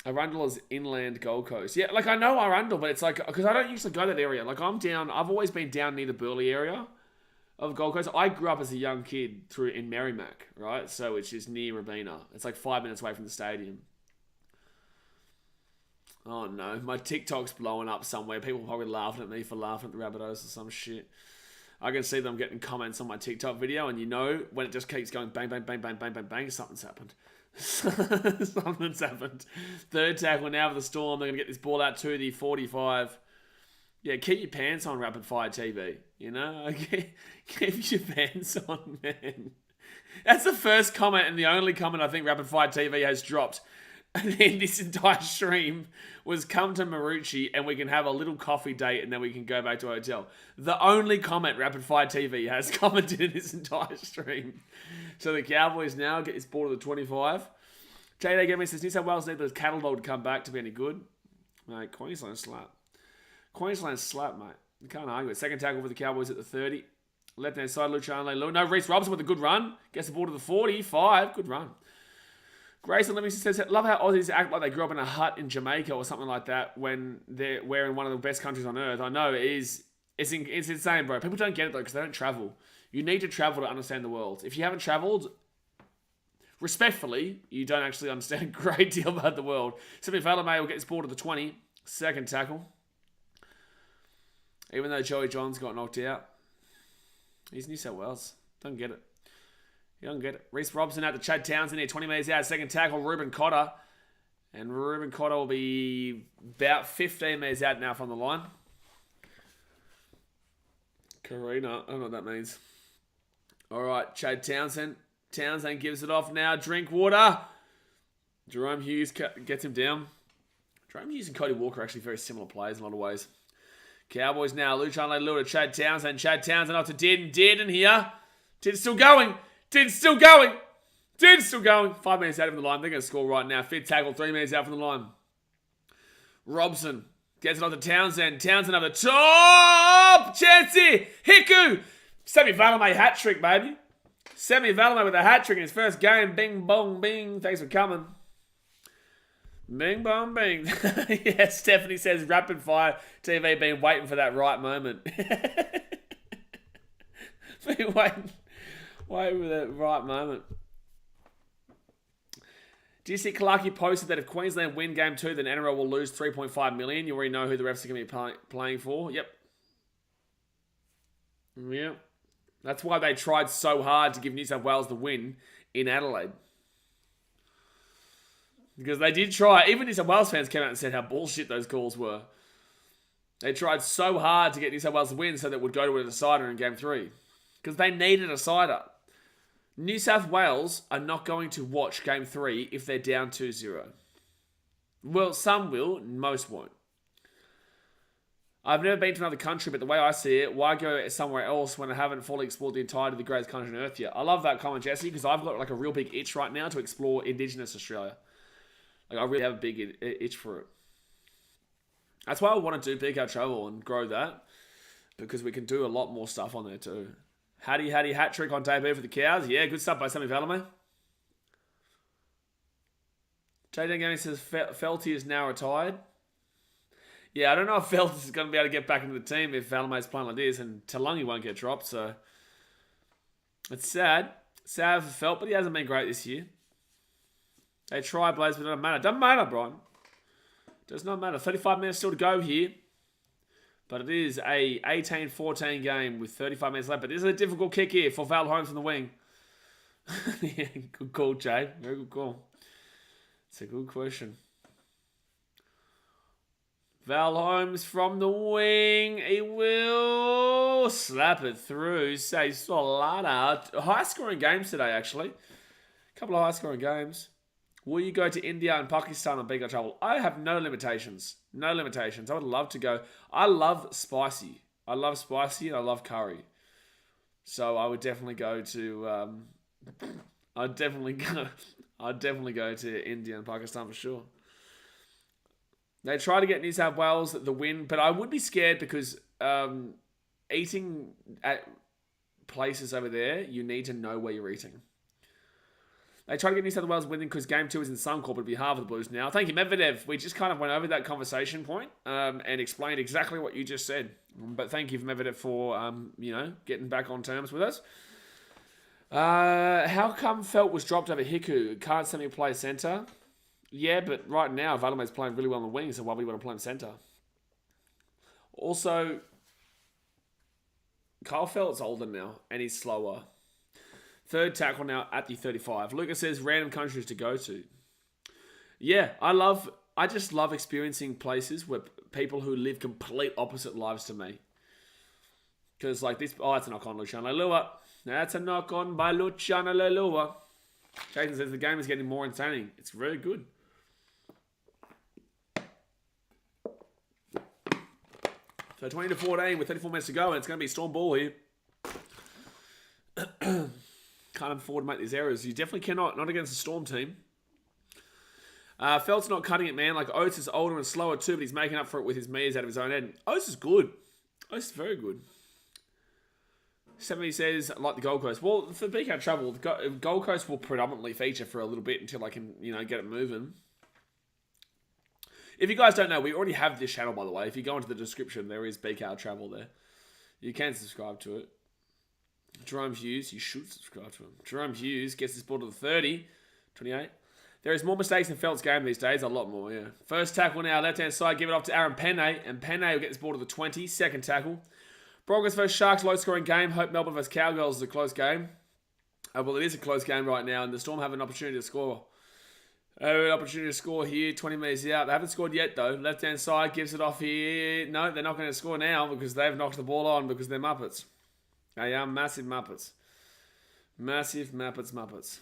Arundel is inland Gold Coast. Yeah, like I know Arundel, but it's like, because I don't usually go that area. Like I've always been down near the Burleigh area of Gold Coast. I grew up as a young kid in Merrimack, right? So which is near Robina. It's like 5 minutes away from the stadium. Oh no, my TikTok's blowing up somewhere. People are probably laughing at me for laughing at the Rabbitohs or some shit. I can see them getting comments on my TikTok video, and you know when it just keeps going bang, bang, bang, bang, bang, bang, bang, something's happened. Something's happened. Third tackle now for the Storm. They're going to get this ball out to the 45. Yeah, keep your pants on, Rapid Fire TV. You know? Keep your pants on, man. That's the first comment and the only comment I think Rapid Fire TV has dropped. And then this entire stream was come to Marucci and we can have a little coffee date and then we can go back to a hotel. The only comment Rapid Fire TV has commented in this entire stream. So the Cowboys now get this ball to the 25. JD Gaming says, New South Wales need the cattle ball to come back to be any good. Mate, Queensland slap. Queensland slap, mate. You can't argue it. Second tackle for the Cowboys at the 30. Left-hand side, Luciano. No, Reece Robson with a good run. Gets the ball to the 45. Good run. Grayson Livingston says, love how Aussies act like they grew up in a hut in Jamaica or something like that when we're in one of the best countries on earth. I know, it's insane, bro. People don't get it, though, because they don't travel. You need to travel to understand the world. If you haven't travelled, respectfully, you don't actually understand a great deal about the world. Simi Valame will get this ball to the 20. Second tackle. Even though Joey Johns got knocked out. He's New South Wales. Don't get it. You don't get it. Reece Robson out to Chad Townsend here. 20 metres out. Second tackle, Ruben Cotter. And Ruben Cotter will be about 15 metres out now from the line. Karina. I don't know what that means. All right, Chad Townsend. Townsend gives it off now. Drink water. Jerome Hughes gets him down. Jerome Hughes and Cody Walker are actually very similar players in a lot of ways. Cowboys now. Luciano Lua to Chad Townsend. Chad Townsend off to Dearden. Dearden here. Dearden's still going. Dearden's still going. Dearden's still going. 5 minutes out from the line. They're going to score right now. Fifth tackle. 3 minutes out from the line. Robson gets it off to Townsend. Townsend over the top. Chancey. Hiku. Sammy Valame hat trick, baby. Sammy Valame with a hat trick in his first game. Bing, bong, bing. Thanks for coming. Bing, bong, bing. Yeah, Stephanie says Rapid Fire TV been waiting for that right moment. Been waiting for that right moment. Do you see Clarkey posted that if Queensland win Game 2, then NRL will lose $3.5 million? You already know who the refs are going to be playing for. Yep. Yep. That's why they tried so hard to give New South Wales the win in Adelaide. Because they did try. Even New South Wales fans came out and said how bullshit those calls were. They tried so hard to get New South Wales to win so that it would go to a decider in Game 3. Because they needed a decider. New South Wales are not going to watch Game 3 if they're down 2-0. Well, some will, most won't. I've never been to another country, but the way I see it, why go somewhere else when I haven't fully explored the entirety of the greatest country on earth yet? I love that comment, Jesse, because I've got like a real big itch right now to explore Indigenous Australia. Like, I really have a big itch for it. That's why I want to do BKR Travel and grow that, because we can do a lot more stuff on there too. Hattie hat trick on debut for the Cows. Yeah, good stuff by Sammy Valame. JJ Gaming says Felty is now retired. Yeah, I don't know if Felty is going to be able to get back into the team if Valame's playing like this, and Talangi won't get dropped, so it's sad. Sad for Felt, but he hasn't been great this year. They try Blaze, but it doesn't matter. Doesn't matter, Brian. Does not matter. 35 minutes still to go here. But it is a 18-14 game with 35 minutes left. But this is a difficult kick here for Val Holmes from the wing. Yeah, good call, Jay. Very good call. It's a good question. Val Holmes from the wing. He will slap it through. Say Solana. High-scoring games today, actually. A couple of high-scoring games. Will you go to India and Pakistan on BKR Travel? I have no limitations. No limitations. I would love to go. I love spicy. I love spicy and I love curry. So I would definitely go to... I'd definitely go to India and Pakistan for sure. They try to get New South Wales the win, but I would be scared because eating at places over there, you need to know where you're eating. They try to get New South Wales winning because Game 2 is in Suncorp, but it'll be half of the Blues now. Thank you, Medvedev. We just kind of went over that conversation point and explained exactly what you just said. But thank you, Medvedev, for getting back on terms with us. How come Felt was dropped over Hiku? Can't send me play centre? Yeah, but right now, Valame's playing really well on the wing, so why would you want to play him centre? Also, Kyle Felt's older now, and he's slower. Third tackle now at the 35. Lucas says random countries to go to. Yeah, I just love experiencing places where people who live complete opposite lives to me. Because like this, that's a knock on Luciano Leilua. That's a knock on by Luciano Leilua. Jason says the game is getting more entertaining. It's very good. So 20-14 with 34 minutes to go, and it's going to be Storm ball here. Can't afford to make these errors. You definitely cannot. Not against the Storm team. Felt's not cutting it, man. Like, Oates is older and slower too, but he's making up for it with his meters out of his own end. Oates is good. Oates is very good. 70 says, I like the Gold Coast. Well, for BKR Travel, the Gold Coast will predominantly feature for a little bit until I can, get it moving. If you guys don't know, we already have this channel, by the way. If you go into the description, there is BKR Travel there. You can subscribe to it. Jerome Hughes, you should subscribe to him. Jerome Hughes gets this ball to the 30. 28. There is more mistakes in Felt's game these days. A lot more, yeah. First tackle now, left-hand side. Give it off to Aaron Penne. And Penne will get this ball to the 20. Second tackle. Broncos versus Sharks, low-scoring game. Hope Melbourne versus Cowgirls is a close game. Well, it is a close game right now, and the Storm have an opportunity to score. An opportunity to score here, 20 metres out. They haven't scored yet, though. Left-hand side gives it off here. No, they're not going to score now because they've knocked the ball on because they're Muppets. They are massive Muppets. Massive Muppets.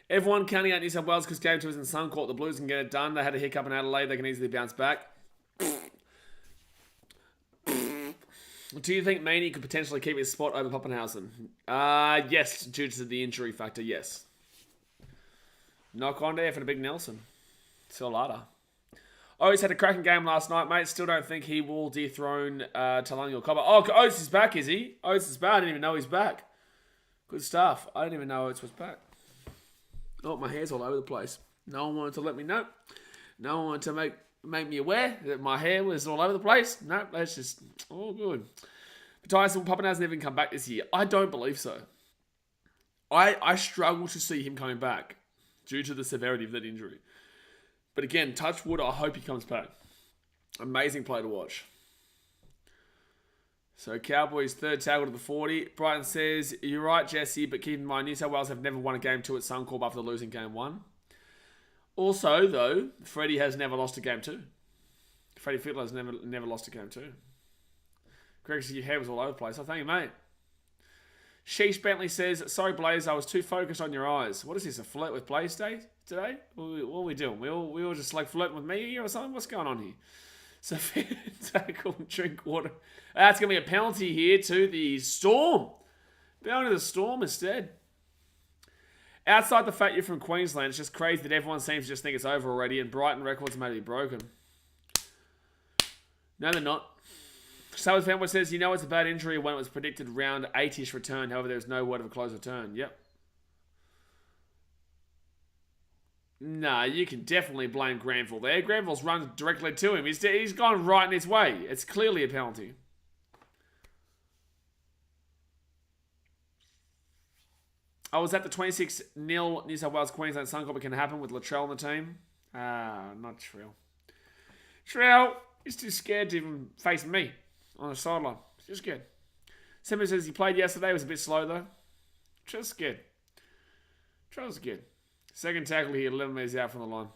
Everyone counting out New South Wales because Game 2 is in Suncorp. The Blues can get it done. They had a hiccup in Adelaide. They can easily bounce back. Do you think Maney could potentially keep his spot over Poppenhausen? Yes, due to the injury factor, yes. Knock on there for the big Nelson. See you later. Oates had a cracking game last night, mate. Still don't think he will dethrone Talangi or Cobber. Oh, Oates is back, is he? Oates is back. I didn't even know he's back. Good stuff. I didn't even know Oates was back. Oh, my hair's all over the place. No one wanted to let me know. No one wanted to make me aware that my hair was all over the place. No, that's just all good. But Tyson Poppin hasn't even come back this year. I don't believe so. I struggle to see him coming back due to the severity of that injury. But again, touch wood, I hope he comes back. Amazing play to watch. So Cowboys third tackle to the 40. Brighton says, you're right, Jesse, but keep in mind, New South Wales have never won a game 2 at Suncorp after losing game 1. Also, though, Freddie has never lost a game 2. Freddie Fittler has never lost a game 2. Greg, your hair was all over the place. I thank you, mate. Sheesh Bentley says, sorry, Blaze, I was too focused on your eyes. What is this, a flirt with Blaze Day today? What are we doing? We all just like flirting with me here or something? What's going on here? So, tackle, drink water. That's going to be a penalty here to the Storm. Penalty to the Storm instead. Outside the fact you're from Queensland, it's just crazy that everyone seems to just think it's over already and Brighton records may be broken. No, they're not. Salvage Fanboy says, you know it's a bad injury when it was predicted round 8-ish return. However, there's no word of a close return. Yep. Nah, you can definitely blame Granville there. Granville's run directly to him. He's gone right in his way. It's clearly a penalty. I was at the 26-0 New South Wales Queensland Suncorp. It can happen with Latrell on the team. Not Trell. Trell is too scared to even face me on the sideline. Just scared. Simon says he played yesterday. Was a bit slow though. Just scared. Trell's good. Second tackle here, 11 metres out from the line.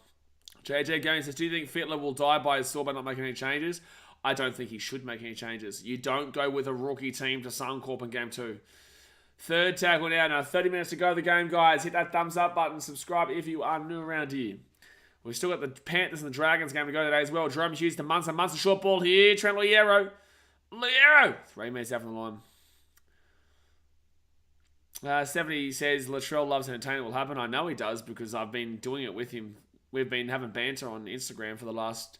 JJ Going says, do you think Fittler will die by his sword by not making any changes? I don't think he should make any changes. You don't go with a rookie team to Suncorp in game 2. Third tackle now. 30 minutes to go of the game, guys. Hit that thumbs up button. Subscribe if you are new around here. We've still got the Panthers and the Dragons game to go today as well. Jerome Hughes to Munster. Munster short ball here. Trent Loiero. 3 minutes out from the line. 70 says, Latrell loves entertainment will happen. I know he does because I've been doing it with him. We've been having banter on Instagram for the last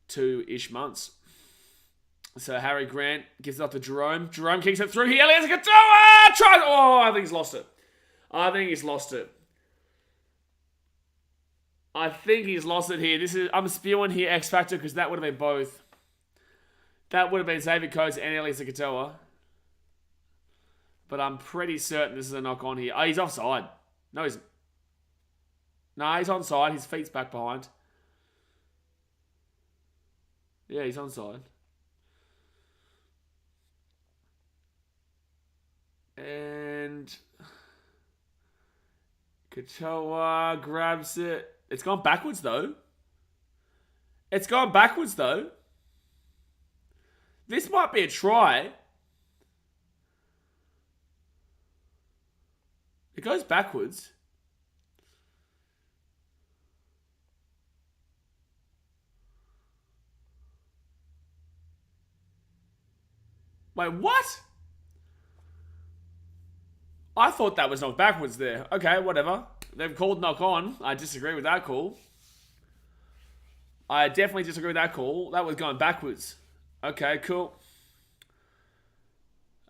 2-ish months. So Harry Grant gives it up to Jerome. Jerome kicks it through here. Elias Katoa! Tries. Oh, I think he's lost it. I think he's lost it here. I'm spewing here X Factor because that would have been both. That would have been Xavier Coates and Elias Katoa. But I'm pretty certain this is a knock on here. Oh, he's offside. No, he's onside. His feet's back behind. Yeah, he's onside. And Katoa grabs it. It's gone backwards, though. This might be a try. It goes backwards. Wait, what? I thought that was knocked backwards there. Okay, whatever. They've called knock on. I disagree with that call. I definitely disagree with that call. That was going backwards. Okay, cool.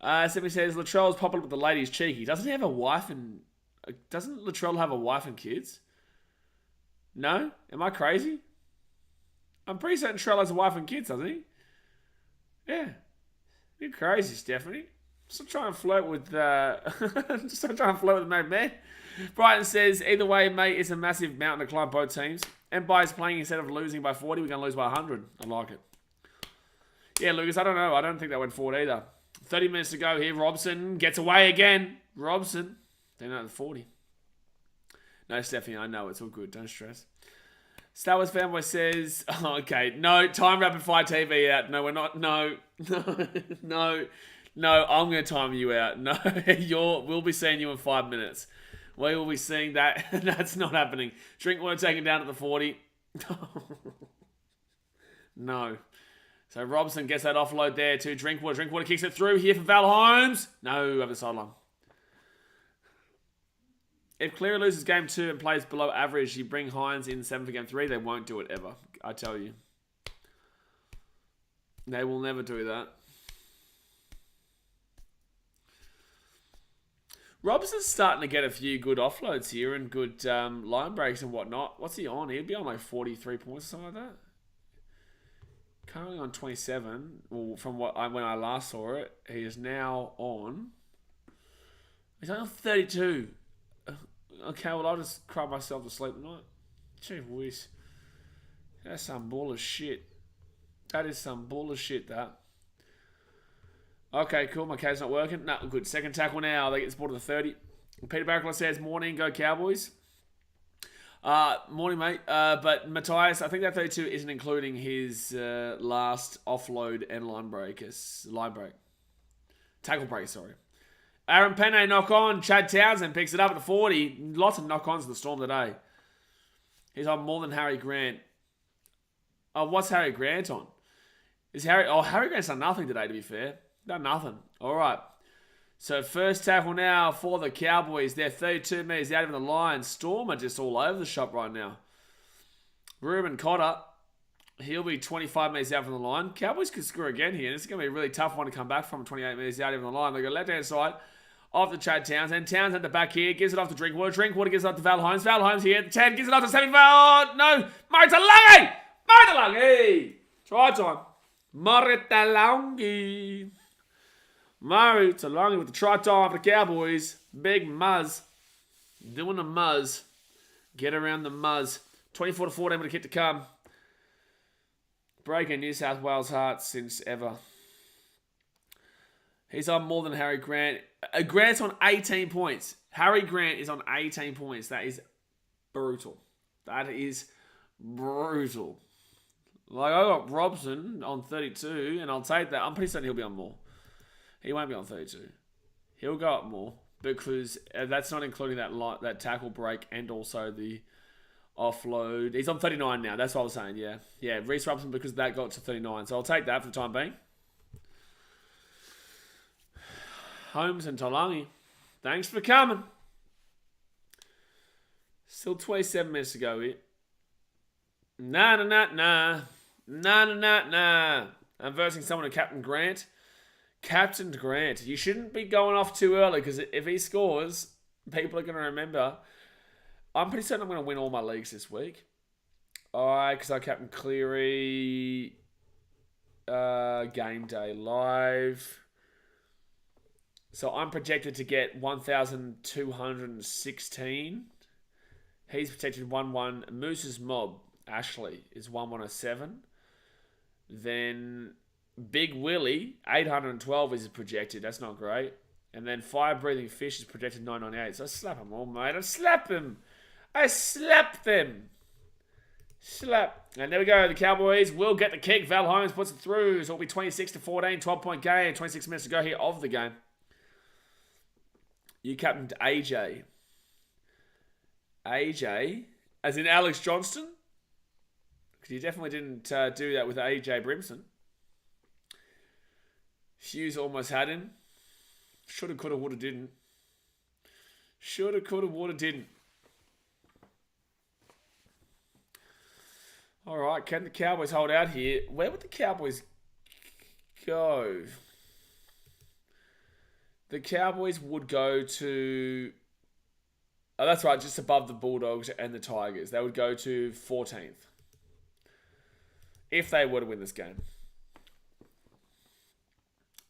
Somebody says, Latrell's popping up with the ladies cheeky. Doesn't he have a wife and... Doesn't Latrell have a wife and kids? No? Am I crazy? I'm pretty certain Latrell has a wife and kids, doesn't he? Yeah. You're crazy, Stephanie. Just trying to flirt with the married man. Brighton says, either way, mate, it's a massive mountain to climb both teams. And by us playing, instead of losing by 40, we're going to lose by 100. I like it. Yeah, Lucas, I don't know. I don't think that went forward either. 30 minutes to go here. Robson gets away again. Robson. They're not at 40. No, Stephanie, I know. It's all good. Don't stress. Star Wars Fanboy says, oh, okay. No, time rapid fire TV out. No, we're not. No. No, I'm going to time you out. No, we'll be seeing you in 5 minutes. We will be seeing that. That's not happening. Drinkwater taken down at the 40. No. So Robson gets that offload there to Drinkwater. Drinkwater kicks it through here for Val Holmes. No, over the sideline. If Cleary loses game 2 and plays below average, you bring Hines in 7 for game 3, they won't do it ever. I tell you. They will never do that. Robson's starting to get a few good offloads here and good line breaks and whatnot. What's he on? He'd be on like 43 points or something like that. Currently on 27. Well, from when I last saw it, he is now on... He's only on 32. Okay, well, I'll just cry myself to sleep tonight. Gee whiz. That's some bull of shit. That is some bull of shit, that. Okay, cool. My cad's not working. No, good. Second tackle now. They get this ball to the 30. Peter Barraclough says, morning, go Cowboys. Morning, mate. But Matthias, I think that 32 isn't including his last offload and line break. Tackle break, sorry. Aaron Penne knock on. Chad Townsend picks it up at the 40. Lots of knock-ons in the Storm today. He's on more than Harry Grant. Oh, what's Harry Grant on? Harry Grant's done nothing today, to be fair. Done nothing. All right. So first tackle now for the Cowboys. They're 32 metres out of the line. Storm are just all over the shop right now. Ruben Cotter He'll be 25 metres out from the line. Cowboys could score again here. This is going to be a really tough one to come back from 28 metres out even the line. They go left-hand side off to Chad Townsend. Townsend at the back here. Gives it off to Drinkwater. Drinkwater gives it off to Val Holmes. Val Holmes here. 10 gives it off to Sammy Val. No. Murray Talangi. Murray Talangi. Try time. Murray Talangi. Murray Talangi with the try time for the Cowboys. Big Muzz. Doing the Muzz. Get around the Muzz. 24-14 with a kick to come. Breaking New South Wales hearts since ever. He's on more than Harry Grant. Grant's on 18 points. Harry Grant is on 18 points. That is brutal. That is brutal. Like, I got Robson on 32, and I'll take that. I'm pretty certain he'll be on more. He won't be on 32. He'll go up more, because that's not including that tackle break and also the offload. He's on 39 now. That's what I was saying, yeah. Yeah, Reece Robson, because that got to 39. So I'll take that for the time being. Holmes and Talangi, thanks for coming. Still 27 minutes to go here. Nah. I'm versing someone to Captain Grant. Captain Grant. You shouldn't be going off too early, because if he scores, people are going to remember. I'm pretty certain I'm going to win all my leagues this week. Alright, because I Captain Cleary. Game day live. So I'm projected to get 1,216. He's projected 1-1. Moose's Mob, Ashley, is 1-107. Then Big Willie, 812 is projected. That's not great. And then Fire Breathing Fish is projected 998. So I slap them all, mate. I slap them. I slap them. Slap. And there we go. The Cowboys will get the kick. Val Holmes puts it through. So it'll be 26-14. 12-point game. 26 minutes to go here of the game. You captained AJ. AJ? As in Alex Johnston? Because you definitely didn't do that with AJ Brimson. Hughes almost had him. Shoulda, coulda, woulda, didn't. Shoulda, coulda, woulda, didn't. All right, can the Cowboys hold out here? Where would the Cowboys go? The Cowboys would go to... Oh, that's right, just above the Bulldogs and the Tigers. They would go to 14th. If they were to win this game.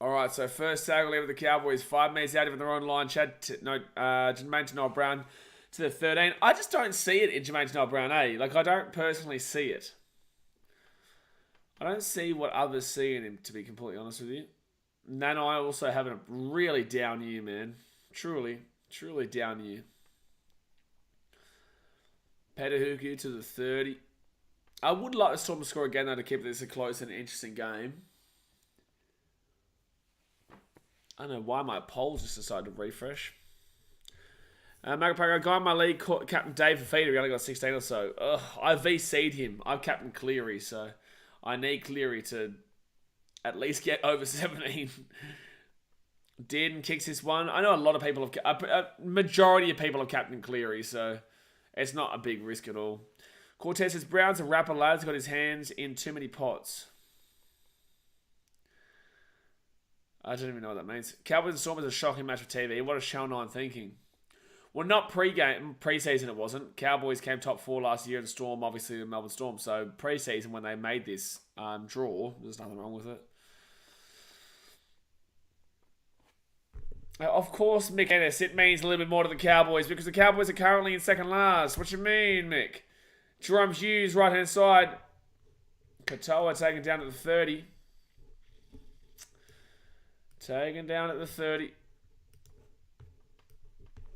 All right, so first tackle ever the Cowboys. 5 minutes out of their own line. Jermaine Tanoa-Brown to the 13. I just don't see it in Jermaine Tanoa-Brown, eh? Like, I don't personally see it. I don't see what others see in him, to be completely honest with you. Nanai also having a really down year, man. Truly down year. Petahuku to the 30. I would like the Storm to score again, though, to keep this a close and interesting game. I don't know why my polls just decided to refresh. Magapago, guy in my league, Captain Dave Fafita, he only got 16 or so. Ugh, I VC'd him. I've Captain Cleary, so I need Cleary to at least get over 17. Dearden kicks this one. I know a lot of people have... A majority of people have Captain Cleary, so it's not a big risk at all. Cortez says, Brown's a rapper, lads. Got his hands in too many pots. I don't even know what that means. Cowboys and Storm is a shocking match for TV. What is Channel 9 thinking? Well, not pre-season it wasn't. Cowboys came top 4 last year, and Storm, obviously, the Melbourne Storm. So, pre-season, when they made this draw, there's nothing wrong with it. Of course, Mick Ennis, it means a little bit more to the Cowboys, because the Cowboys are currently in second last. What you mean, Mick? Jerome Hughes, right-hand side. Katoa taken down at the 30. Taken down at the 30.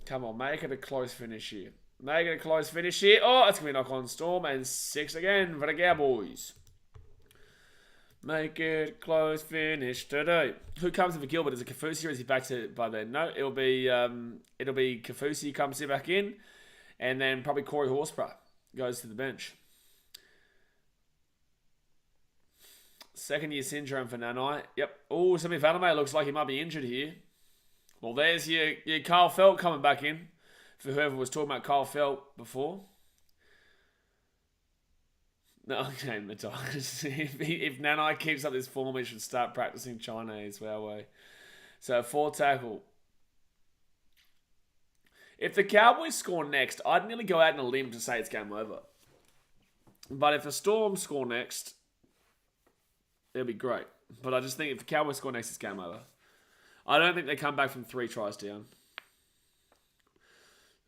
Come on, make it a close finish here. Make it a close finish here. Oh, it's going to be a knock on Storm. And 6 again for the Cowboys. Make it a close finish today. Who comes in for Gilbert? Is it Kafusi or is he back to by then? No, it'll be Kafusi comes back in. And then probably Corey Horsburgh goes to the bench. Second year syndrome for Nanai. Yep. Oh, Sammy Vaname looks like he might be injured here. Well, there's your Kyle Felt coming back in. For whoever was talking about Kyle Felt before. No, okay, Matthias. If Nanai keeps up this form, he should start practicing Chinese. Wow. So, 4 tackle. If the Cowboys score next, I'd nearly go out on a limb to say it's game over. But if the Storm score next, it'll be great. But I just think if the Cowboys score next, it's game over. I don't think they come back from 3 tries down.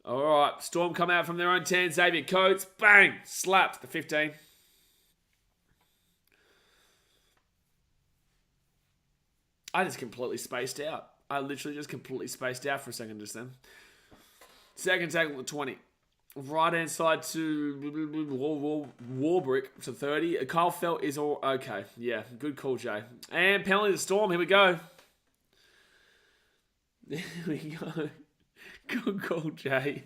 All right, Storm come out from their own 10. Xavier Coates, bang, slapped the 15. I just completely spaced out. I literally just completely spaced out for a second just then. Second tackle at 20. Right hand side to Warbrick to 30. Kyle Felt is all okay. Yeah, good call, Jay. And penalty to Storm. Here we go. There we go. Good call, Jay.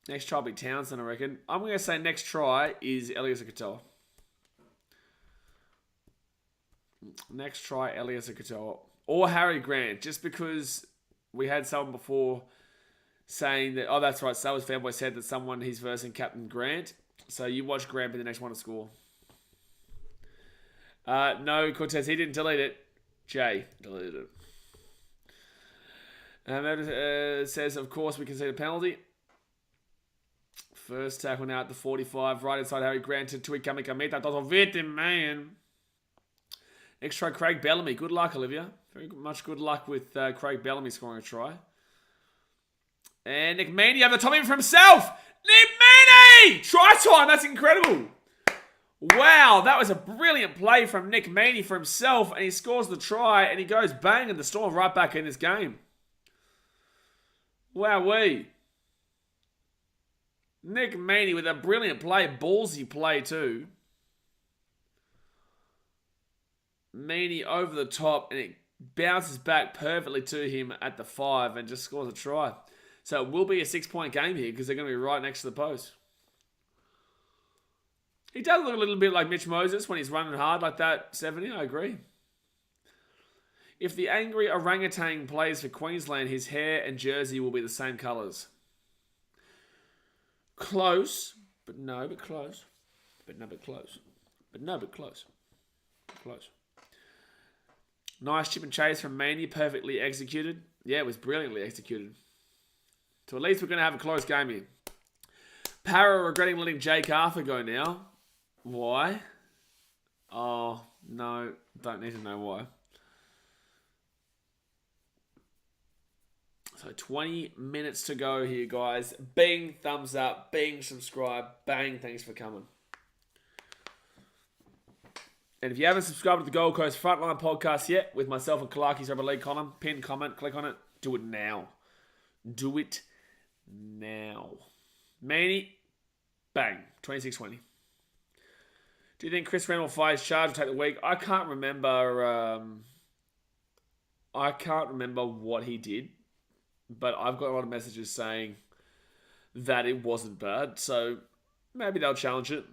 Next try will be Townsend, I reckon. I'm going to say next try is Elias Katoa. Next try, Elias Katoa. Or Harry Grant, just because we had someone before saying that, oh, that's right, Salvage Fanboy said that someone he's versing Captain Grant. So you watch Grant be the next one to score. No, Cortez, he didn't delete it. Jay deleted it. Says, of course, we can see the penalty. First tackle now at the 45. Right inside Harry Grant to Tui Kamikamita. Toto Viti, man. Next try, Craig Bellamy. Good luck, Olivia. Very much good luck with Craig Bellamy scoring a try. And Nick Meaney over the top of him for himself. Nick Meaney! Try time. That's incredible. Wow, that was a brilliant play from Nick Meaney for himself. And he scores the try. And he goes bang. And the Storm right back in this game. Wowee. Nick Meaney with a brilliant play. Ballsy play too. Meaney over the top. And it bounces back perfectly to him at the 5. And just scores a try. So it will be a 6-point game here because they're going to be right next to the post. He does look a little bit like Mitch Moses when he's running hard like that, 70. I agree. If the angry orangutan plays for Queensland, his hair and jersey will be the same colours. Close, but no, but close. But no, but close. But no, but close. Close. Nice chip and chase from Maney, perfectly executed. Yeah, it was brilliantly executed. So at least we're going to have a close game here. Para regretting letting Jake Arthur go now. Why? Oh, no. Don't need to know why. So 20 minutes to go here, guys. Bing, thumbs up. Bing, subscribe. Bang, thanks for coming. And if you haven't subscribed to the Gold Coast Frontline podcast yet, with myself and Kalaki's Rubber League column, pin, comment, click on it. Do it now. Do it now. Manny, bang, 26-20. Do you think Chris Randall fires charge will take the week? I can't remember. I can't remember what he did, but I've got a lot of messages saying that it wasn't bad. So maybe they'll challenge it.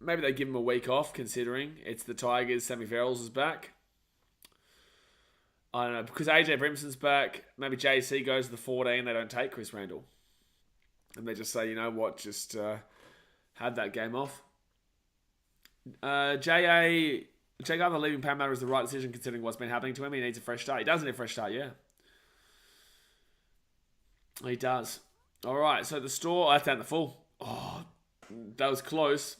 Maybe they give him a week off, considering it's the Tigers. Sammy Verrills is back. I don't know, because AJ Brimson's back. Maybe JC goes to the 14. They don't take Chris Randall, and they just say, you know what, just have that game off. Jake Arthur leaving Parramatta is the right decision considering what's been happening to him. He needs a fresh start. He does need a fresh start, yeah. He does. All right, so the store, that's down the full. Oh, that was close.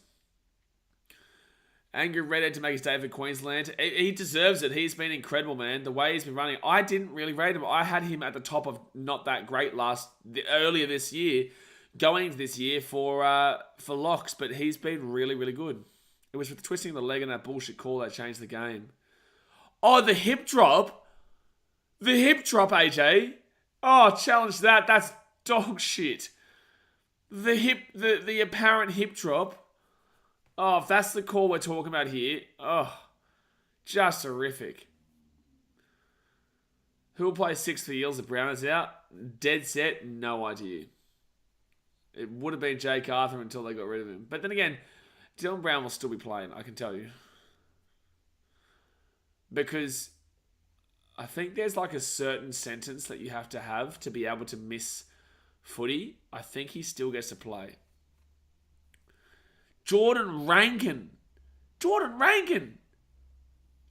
Angry Redhead to make his day for Queensland. He deserves it. He's been incredible, man. The way he's been running. I didn't really rate him. I had him at the top of not that great earlier this year, going into this year for locks, but he's been really, really good. It was with the twisting of the leg and that bullshit call that changed the game. Oh, the hip drop. The hip drop, AJ. Oh, challenge that. That's dog shit. The apparent hip drop. Oh, if that's the call we're talking about here. Oh, just horrific. Who will play 6 for the Eels if Brown is out? Dead set, no idea. It would have been Jake Arthur until they got rid of him. But then again, Dylan Brown will still be playing, I can tell you. Because I think there's like a certain sentence that you have to be able to miss footy. I think he still gets to play. Jordan Rankin.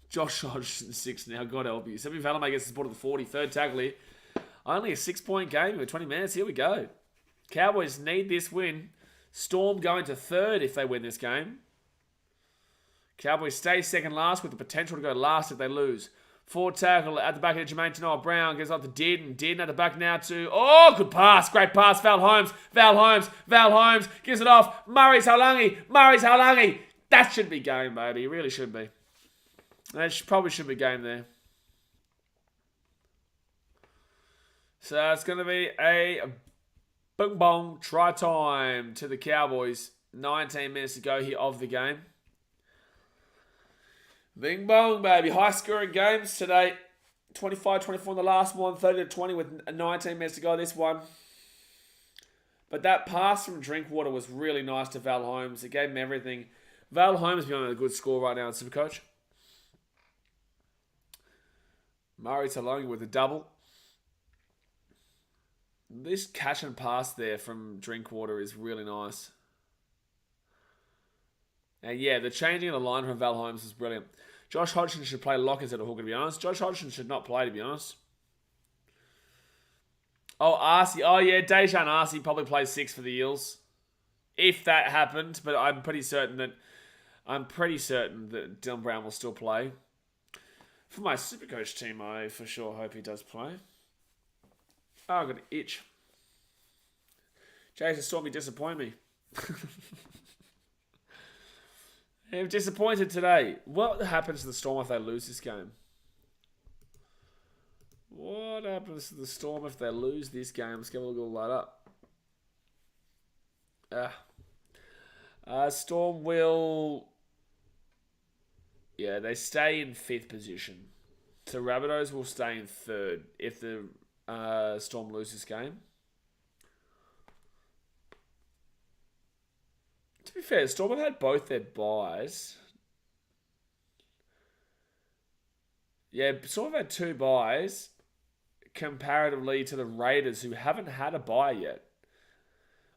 Josh Hodgson 6 now. God help you. Semi Valame gets the ball to the 40. Third tackle here. Only a 6-point game with 20 minutes. Here we go. Cowboys need this win. Storm going to third if they win this game. Cowboys stay second last with the potential to go last if they lose. Forward tackle at the back of Jermaine Tanoa Brown goes up to Dearden. Dearden at the back now to... Oh, good pass. Great pass. Val Holmes gives it off. Murray Saulangi. That should be game, baby. It really should be. That probably should be game there. So it's going to be a boom bong try time to the Cowboys. 19 minutes to go here of the game. Bing bong, baby. High scoring games today. 25-24 in the last one. 30-20 with 19 minutes to go this one. But that pass from Drinkwater was really nice to Val Holmes. It gave him everything. Val Holmes being on a good score right now in Supercoach. Murray Talongi with a double. This catch and pass there from Drinkwater is really nice. And yeah, the changing of the line from Val Holmes was brilliant. Josh Hodgson should play lock instead of hooker, to be honest. Josh Hodgson should not play, to be honest. Oh, Arcee. Oh, yeah, Dejan Arcee probably plays 6 for the Eels. If that happened, but I'm pretty certain that Dylan Brown will still play. For my Supercoach team, I for sure hope he does play. Oh, I've got an itch. Jason Stormy disappoint me. I'm disappointed today. What happens to the Storm if they lose this game? What happens to the Storm if they lose this game? Let's get a little light up. Storm will... Yeah, they stay in 5th position. So Rabbitohs will stay in 3rd if the Storm lose this game. To be fair, Storm have had both their buys. Yeah, Storm have had 2 buys comparatively to the Raiders, who haven't had a buy yet.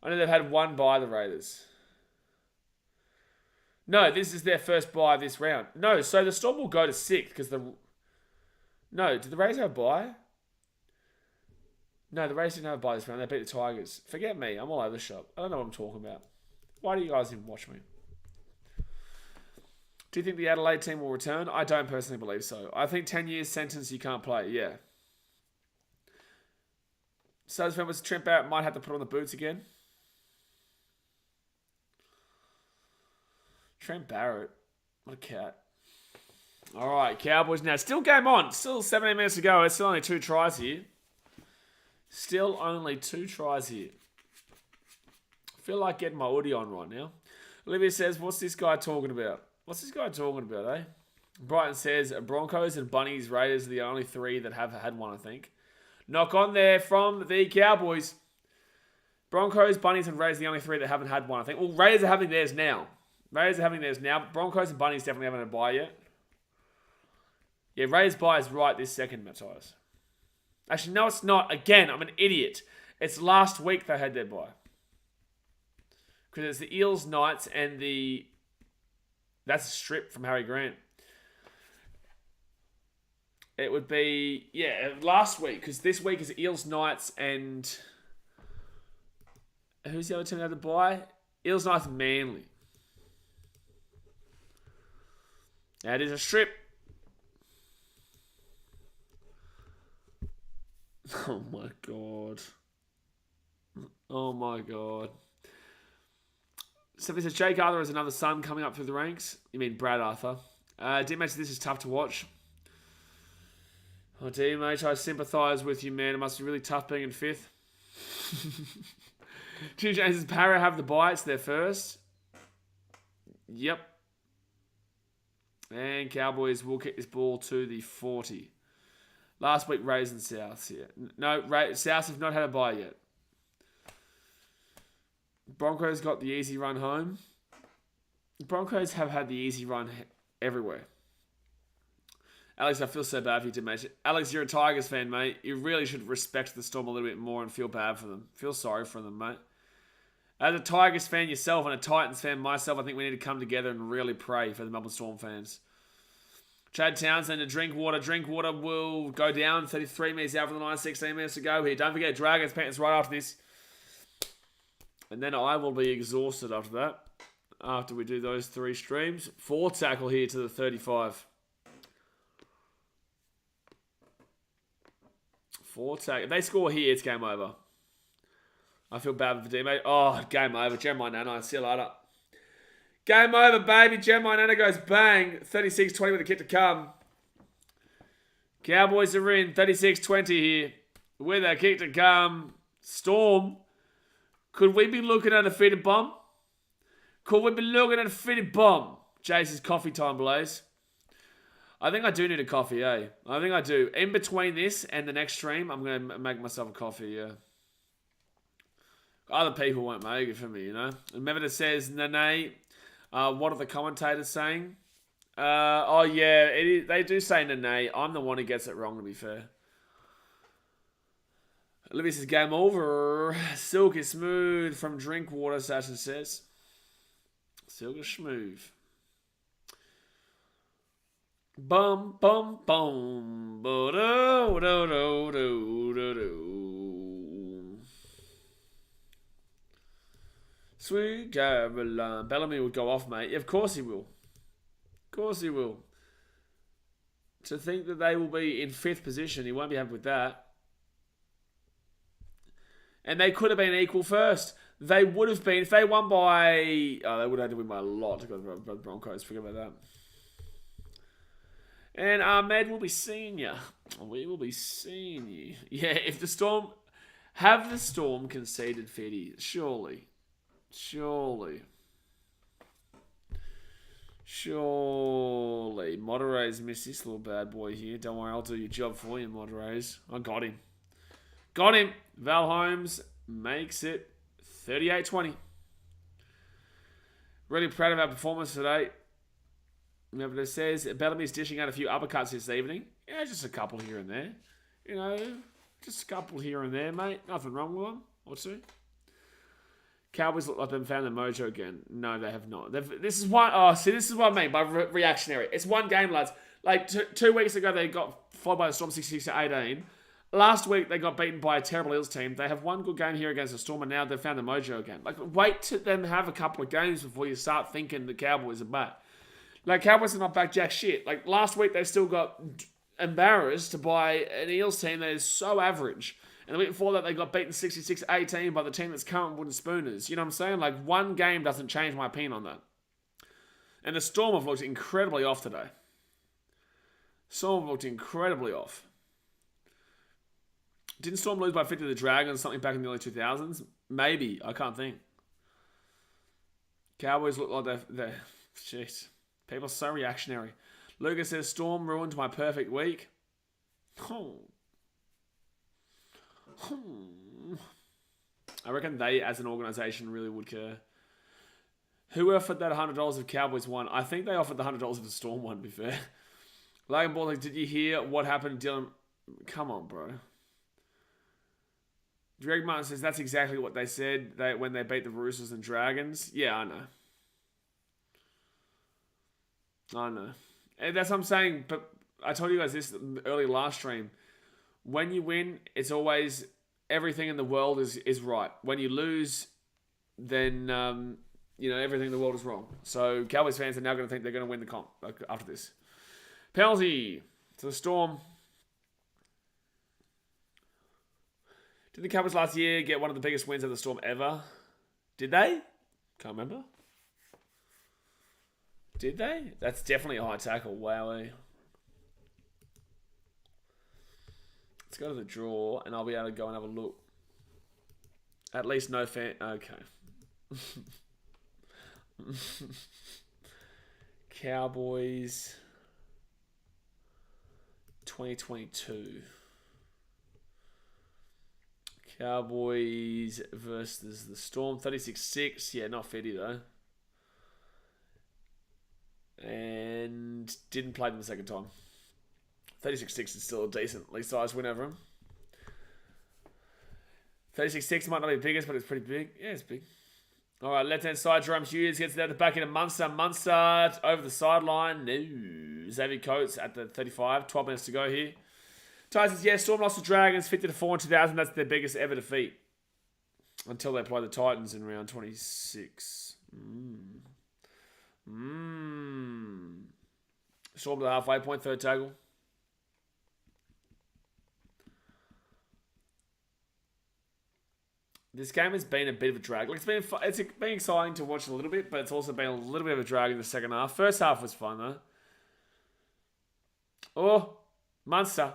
I know they've had 1 buy, the Raiders. No, this is their first buy this round. No, so the Storm will go to 6th because the... No, did the Raiders have a buy? No, the Raiders didn't have a buy this round. They beat the Tigers. Forget me. I'm all over the shop. I don't know what I'm talking about. Why do you guys even watch me? Do you think the Adelaide team will return? I don't personally believe so. I think 10 years sentence you can't play. Yeah. So as members, Trent Barrett might have to put on the boots again. Trent Barrett. What a cat. All right, Cowboys now. Still game on. Still 17 minutes to go. It's still only 2 tries here. Still only 2 tries here. I feel like getting my audio on right now. Olivia says, what's this guy talking about? Eh? Brighton says, Broncos and Bunnies, Raiders are the only 3 that have had one, I think. Knock on there from the Cowboys. Broncos, Bunnies, and Raiders are the only 3 that haven't had one, I think. Well, Raiders are having theirs now. Broncos and Bunnies definitely haven't had a buy yet. Yeah, Raiders buy is right this second, Matthias. Actually, no, it's not. Again, I'm an idiot. It's last week they had their buy. Because it's the Eels, Knights, and the... That's a strip from Harry Grant. It would be... Yeah, last week. Because this week is Eels, Knights, and... Who's the other team that had the buy? Eels, Knights, and Manly. That is a strip. Oh my god. Oh my god. So this is Jake Arthur as another son coming up through the ranks. You mean Brad Arthur. DMH, this is tough to watch. Oh, DMH, I sympathise with you, man. It must be really tough being in 5th. Jim James, does Para have the bye? It's their first. Yep. And Cowboys will kick this ball to the 40. Last week, Rays and Souths here. No, Souths have not had a bye yet. Broncos got the easy run home. Broncos have had the easy run everywhere. Alex, I feel so bad for you, mate. Alex, you're a Tigers fan, mate. You really should respect the Storm a little bit more and feel bad for them. Feel sorry for them, mate. As a Tigers fan yourself and a Titans fan myself, I think we need to come together and really pray for the Melbourne Storm fans. Chad Townsend to Drinkwater. Drinkwater will go down. 33 minutes out from the line. 16 minutes to go here. Don't forget Dragons Panthers right after this. And then I will be exhausted after that. After we do those 3 streams. 4 tackle here to the 35. 4 tackle. If they score here, it's game over. I feel bad for D-mate. Oh, game over. Jeremiah Nana. See you later. Game over, baby. Jeremiah Nana goes bang. 36-20 with a kick to come. Cowboys are in. 36-20 here. With a kick to come. Storm. Could we be looking at a fitted bomb? Could we be looking at a fitted bomb? Jace's coffee time, Blaze. I think I do need a coffee, eh? I think I do. In between this and the next stream, I'm going to make myself a coffee, yeah. Other people won't make it for me, you know. Remember that says, Nene, what are the commentators saying? Oh, yeah, they do say Nene. I'm the one who gets it wrong, to be fair. Olivia says, game over. Silk is smooth from Drinkwater, Sasha says. Silk is smooth. Bum, bum, bum. Ba-do-do-do-do-do-do. Sweet Caroline. Bellamy would go off, mate. Yeah, of course he will. Of course he will. To think that they will be in 5th position, he won't be happy with that. And they could have been equal first. They would have been, if they won by... Oh, they would have had to win by a lot to go to the Broncos. Forget about that. And Ahmed will be seeing you. We will be seeing you. Yeah, if the Storm... Have the Storm conceded 50? Surely. Surely. Moderays missed this little bad boy here. Don't worry, I'll do your job for you, Moderays. I got him. Got him. Val Holmes makes it 38-20. Really proud of our performance today. Remember, it says Bellamy's dishing out a few uppercuts this evening. Yeah, just a couple here and there. You know, just a couple here and there, mate. Nothing wrong with them. Or 2. Cowboys look like they've found their mojo again. No, they have not. This is what I mean by reactionary. It's one game, lads. Like, 2 weeks ago, they got followed by the Storm 66-18. Last week, they got beaten by a terrible Eels team. They have one good game here against the Storm, and now they've found the mojo again. Like, wait to them have a couple of games before you start thinking the Cowboys are back. Like, Cowboys are not back jack shit. Like, last week, they still got embarrassed by an Eels team that is so average. And the week before that, they got beaten 66-18 by the team that's current wooden spooners. You know what I'm saying? Like, one game doesn't change my opinion on that. And the Storm have looked incredibly off today. Storm have looked incredibly off. Didn't Storm lose by 50 to the Dragons something back in the early 2000s? Maybe. I can't think. Cowboys look like they're... Jeez. People are so reactionary. Lucas says, Storm ruined my perfect week. I reckon they, as an organisation, really would care. Who offered that $100 if Cowboys won? I think they offered the $100 if the Storm won, to be fair. Logan Ball, did you hear what happened to Dylan? Come on, bro. Greg Martin says that's exactly what they said when they beat the Roosters and Dragons. Yeah, I know. And that's what I'm saying. But I told you guys this early last stream. When you win, it's always everything in the world is right. When you lose, then everything in the world is wrong. So Cowboys fans are now going to think they're going to win the comp after this. Penalty to the Storm. Did the Cowboys last year get one of the biggest wins of the Storm ever? Did they? Can't remember. Did they? That's definitely a high tackle. Wowee. Let's go to the draw, and I'll be able to go and have a look. At least no fan... Okay. Cowboys... 2022. Cowboys versus the Storm. 36-6. Yeah, not 50 though. And didn't play them the second time. 36-6 is still a decently sized win over them. 36-6 might not be the biggest, but it's pretty big. Yeah, it's big. All right, left-hand side, Jerome Hughes gets it at the back into Munster. Munster over the sideline. No. Xavier Coates at the 35. 12 minutes to go here. Titans, yeah, Storm lost to Dragons 50-4 in 2000. That's their biggest ever defeat. Until they play the Titans in round 26. Storm to the halfway point, third tackle. This game has been a bit of a drag. Like it's been exciting to watch a little bit, but it's also been a little bit of a drag in the second half. First half was fun though. Oh, Munster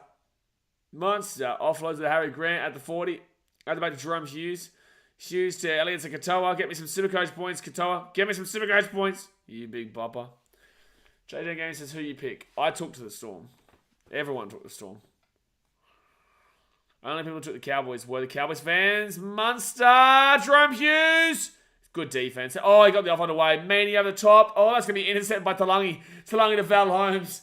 offloads to Harry Grant at the 40. At the back to Jerome Hughes. Hughes to Elliott to Katoa. Get me some Supercoach points, Katoa. Get me some Supercoach points. You big bopper. JJ Gaines says, who you pick? I took to the Storm. Everyone took the Storm. Only people who took the Cowboys were the Cowboys fans. Munster! Jerome Hughes! Good defense. Oh, he got the offload away. Maney over the top. Oh, that's going to be intercepted by Talangi. Talangi to Val Holmes.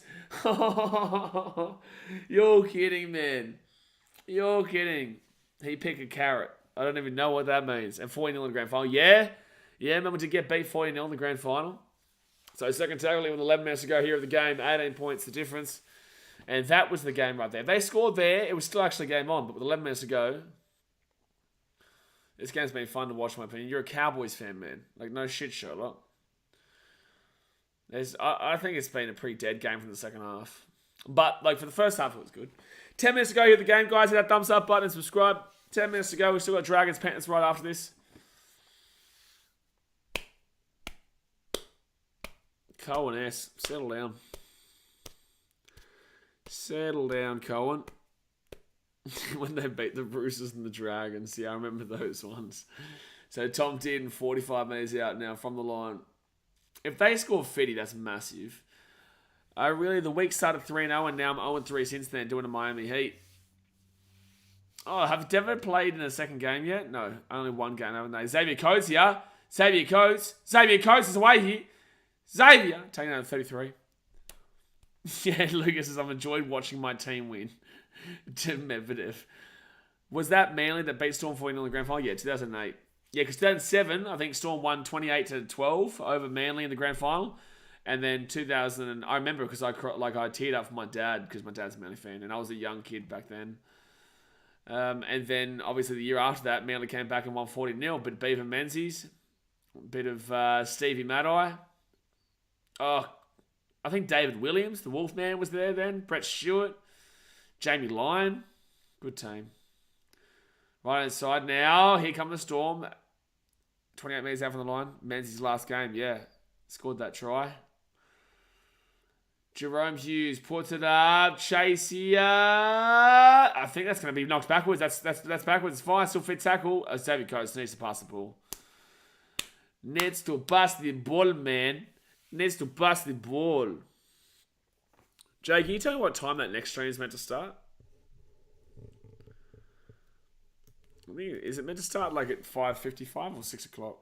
You're kidding, man. You're kidding. He picked a carrot. I don't even know what that means. And 40-0 in the grand final. Yeah, Melbourne did get beat 40-0 in the grand final. So second tackle with 11 minutes to go here of the game. 18 points the difference. And that was the game right there. If they scored there, it was still actually game on. But with 11 minutes to go, this game's been fun to watch, in my opinion. You're a Cowboys fan, man. Like, no shit, Sherlock. I think it's been a pretty dead game from the second half. But, like, for the first half, it was good. 10 minutes to go here of the game, guys. Hit that thumbs up button and subscribe. 10 minutes to go. We've still got Dragons Panthers right after this. Cohen S. Settle down. Settle down, Cohen. When they beat the Roosters and the Dragons. Yeah, I remember those ones. So Tom did 45 metres out now from the line. If they score 50, that's massive. The week started 3-0 and now I'm 0-3 since then doing a Miami Heat. Oh, have Denver played in a second game yet? No, only one game, haven't they? Xavier Coates here. Xavier Coates is away here. Xavier, taking out 33. Yeah, Lucas says, I've enjoyed watching my team win. To Medvedev. Was that Manly that beat Storm 40 in the grand final? Yeah, 2008. Yeah, because 2007, I think Storm won 28-12 over Manly in the grand final. And then 2000, I remember because I teared up for my dad because my dad's a Manly fan and I was a young kid back then. And then obviously the year after that, Manly came back and won 40-0. But Beaver Menzies, a bit of Stevie Maddai. Oh, I think David Williams, the Wolfman, was there then. Brett Stewart, Jamie Lyon, good team. Right hand side now. Here come the Storm. 28 metres out from the line. Menzies' last game, yeah, scored that try. Jerome Hughes puts it up. Chase here. I think that's going to be knocked backwards. That's backwards. It's fine. Still fit tackle. Xavier Coates needs to pass the ball. Needs to pass the ball, man. Needs to pass the ball. Jay, can you tell me what time that next stream is meant to start? Is it meant to start like at 5:55 or 6 o'clock?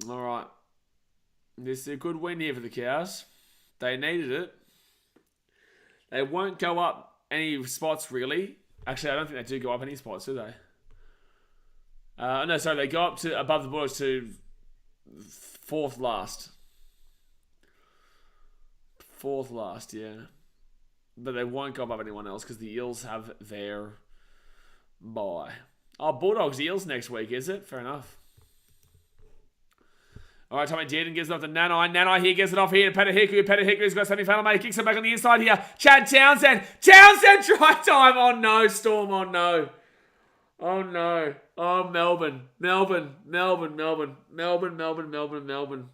All right. This is a good win here for the Cows. They needed it. They won't go up any spots, really. Actually, I don't think they do go up any spots, do they? No, sorry. They go up to above the Bulldogs to fourth last. Fourth last, yeah. But they won't go above anyone else because the Eels have their bye. Oh, Bulldogs, Eels next week, is it? Fair enough. All right, Tommy Dearden gives it off to Nanai. Nanai here gives it off here to Petahiku. Petahiku has got semi-final, mate. Kicks it back on the inside here. Chad Townsend. Townsend, try time. Oh, no, Storm. Oh, no. Oh, no. Oh, Melbourne. Melbourne. Melbourne. Melbourne. Melbourne. Melbourne. Melbourne. Melbourne.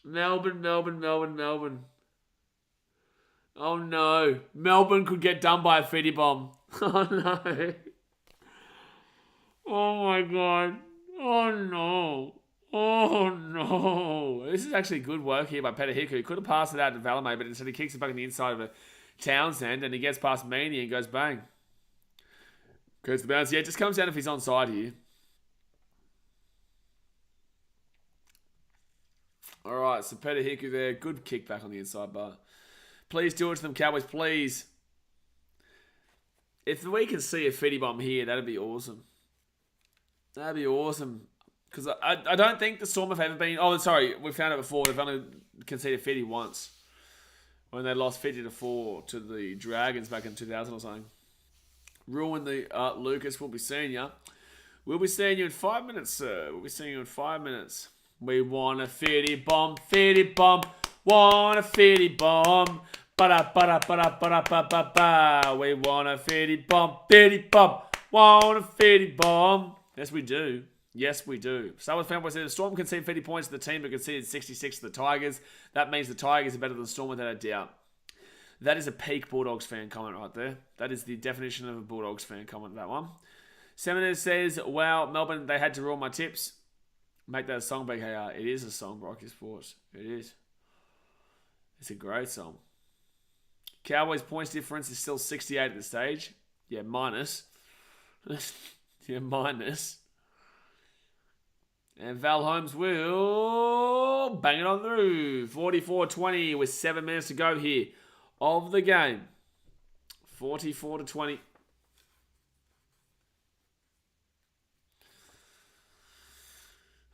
Melbourne. Melbourne. Melbourne. Melbourne. Oh, no. Melbourne could get done by a Fetty bomb. Oh, no. Oh, my God. Oh, no. Oh, no. This is actually good work here by Petahiku. He could have passed it out to Valamay, but instead he kicks it back on the inside of a Townsend, and he gets past Meany and goes bang. Goes the bounce. Yeah, it just comes down if he's onside here. All right, so Petahiku there. Good kick back on the inside bar. Please do it to them, Cowboys, please. If we can see a Fetty bomb here, that'd be awesome. That'd be awesome. Because I don't think the Storm have ever been... Oh, sorry. We found it before. They've only conceded Fetty once. When they lost 50-4 to the Dragons back in 2000 or something. Ruin the... Lucas, we'll be seeing you. We'll be seeing you in 5 minutes, sir. We'll be seeing you in 5 minutes. We want a Fetty bomb. Fetty bomb. Want a Fetty bomb. Ba-da-ba-da-ba-da-ba-da-ba-ba. We want a Fetty bomb. Fetty bomb. Want a Fetty bomb. Yes, we do. Yes, we do. Someone found said the Storm conceded 50 points to the team, but conceded 66 to the Tigers. That means the Tigers are better than the Storm without a doubt. That is a peak Bulldogs fan comment right there. That is the definition of a Bulldogs fan comment, that one. Seminars says, wow, Melbourne, they had to rule my tips. Make that a song, BKR. It is a song, Rocky Sports. It is. It's a great song. Cowboys' points difference is still 68 at this stage. Yeah, minus. Yeah, minus. And Val Holmes will bang it on through. 44-20 with 7 minutes to go here of the game. 44-20.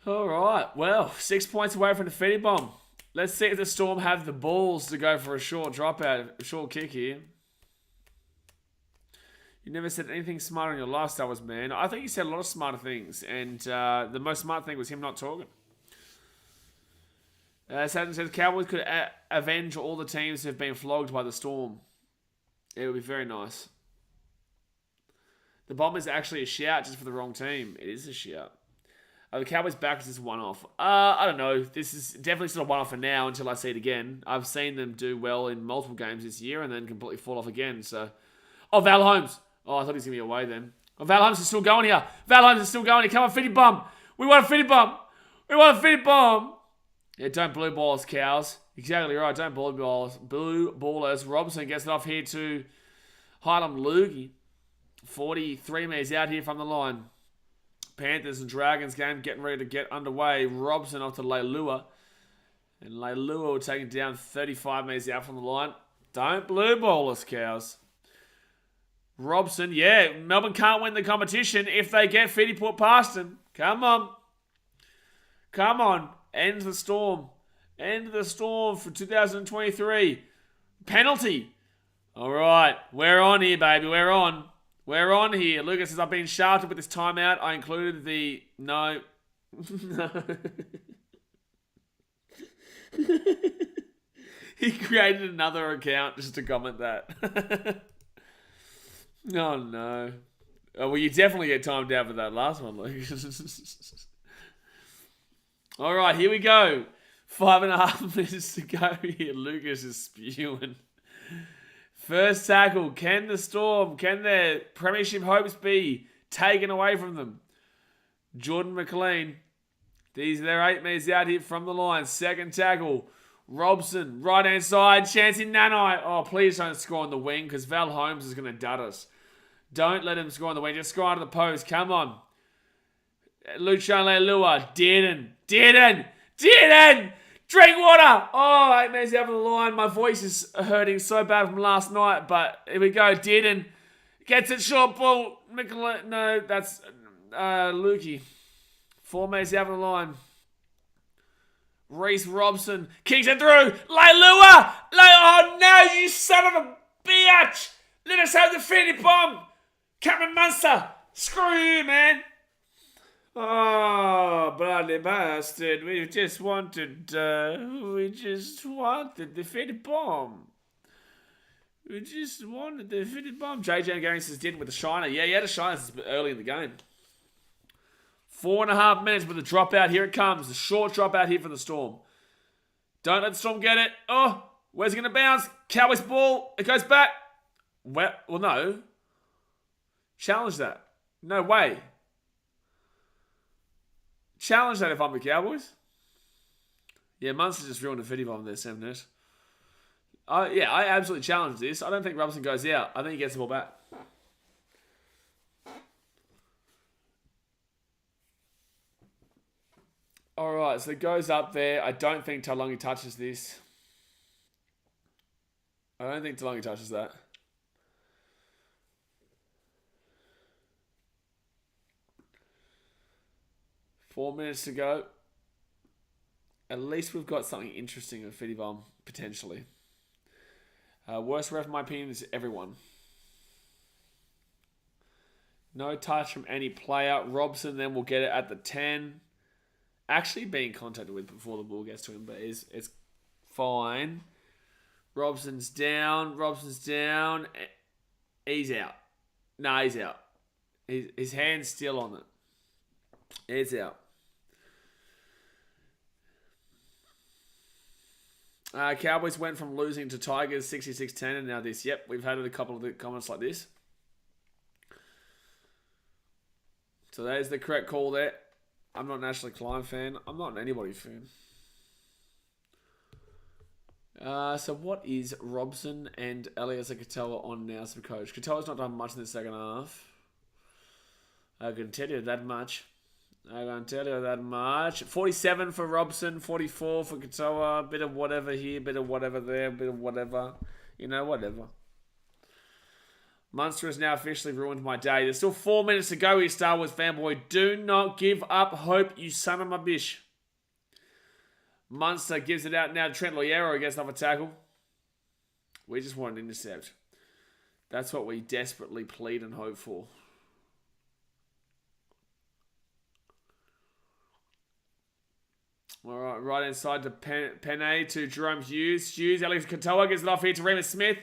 All right. Well, 6 points away from the Fetty bomb. Let's see if the Storm have the balls to go for a short dropout, a short kick here. You never said anything smart in your lifestyle, was man. I think you said a lot of smarter things, and the most smart thing was him not talking. Saturn says Cowboys could avenge all the teams who have been flogged by the Storm. It would be very nice. The bomb is actually a shout just for the wrong team. It is a shout. The Cowboys back is just one-off. I don't know. This is definitely still a one-off for now until I see it again. I've seen them do well in multiple games this year and then completely fall off again. So, oh, Val Holmes. Oh, I thought he was going to be away then. Oh, Val Holmes is still going here. Val Holmes is still going here. Come on, Fetty bomb. We want a Fetty bomb. We want a Fetty bomb. Yeah, don't blue ball us, cows. Exactly right. Don't blue ball us. Blue ball us. Robson gets it off here to Hylam Loogie. 43 meters out here from the line. Panthers and Dragons game getting ready to get underway. Robson off to Leilua. And Leilua will take it down 35 meters out from the line. Don't blue ball us, cows. Robson, yeah, Melbourne can't win the competition if they get Fetty put past them. Come on. Come on. End the Storm. End the Storm for 2023. Penalty. All right. We're on here, baby. We're on. We're on here. Lucas says, I've been shafted with this timeout. I included the... No. No. He created another account just to comment that. Oh, no. Oh, well, you definitely get timed out for that last one, Lucas. All right, here we go. 5.5 minutes to go here. Lucas is spewing. First tackle. Can the Storm, can their premiership hopes be taken away from them? Jordan McLean. They're 8 meters out here from the line. Second tackle. Robson, right-hand side. Chance in Nanai. Oh, please don't score on the wing because Val Holmes is going to dud us. Don't let him score on the wing. Just score under the post. Come on. Lucian Leilua. Dearden. Drink water. Oh, 8 meters out from the line. My voice is hurting so bad from last night. But here we go. Dearden gets it short ball. No, that's Lukey. 4 meters out from the line. Reece Robson kicks it through. Leilua. Oh no, you son of a bitch. Let us have the Fetty bomb. Cameron Munster. Screw you, man. Oh, bloody bastard. We just wanted the Fetty bomb. We just wanted the Fetty bomb. JJ Garring says did with the shiner. Yeah, he had a shiner early in the game. 4.5 minutes with a dropout. Here it comes. A short dropout here for the Storm. Don't let the Storm get it. Oh, where's it going to bounce? Cowboys ball. It goes back. Well, no. Challenge that. No way. Challenge that if I'm the Cowboys. Yeah, Munster just ruined a Fetty bomb there, 7 minutes. Yeah, I absolutely challenge this. I don't think Robinson goes out. I think he gets the ball back. Alright, so it goes up there. I don't think Taulagi touches this. I don't think Taulagi touches that. 4 minutes to go. At least we've got something interesting with Fitty Bomb, potentially. Worst ref, in my opinion, is everyone. No touch from any player. Robson then will get it at the 10. Actually being contacted with before the ball gets to him, but it's fine. Robson's down. He's out. No, he's out. His hand's still on it. It's out. Cowboys went from losing to Tigers 66-10 and now this. Yep, we've had a couple of comments like this. So there's the correct call there. I'm not an Ashley Klein fan. I'm not an anybody fan. So what is Robson and Elias Katoa on now as a coach? Katoa's not done much in the second half. I can tell you that much. 47 for Robson, 44 for Katoa. Bit of whatever here, bit of whatever there, bit of whatever. You know, whatever. Munster has now officially ruined my day. There's still 4 minutes to go here, Star Wars fanboy. Do not give up hope, you son of a bitch. Munster gives it out now to Trent Loiero gets another tackle. We just want an intercept. That's what we desperately plead and hope for. All right, right inside to Penne to Jerome Hughes. Alex Katoa gets it off here to Remus Smith.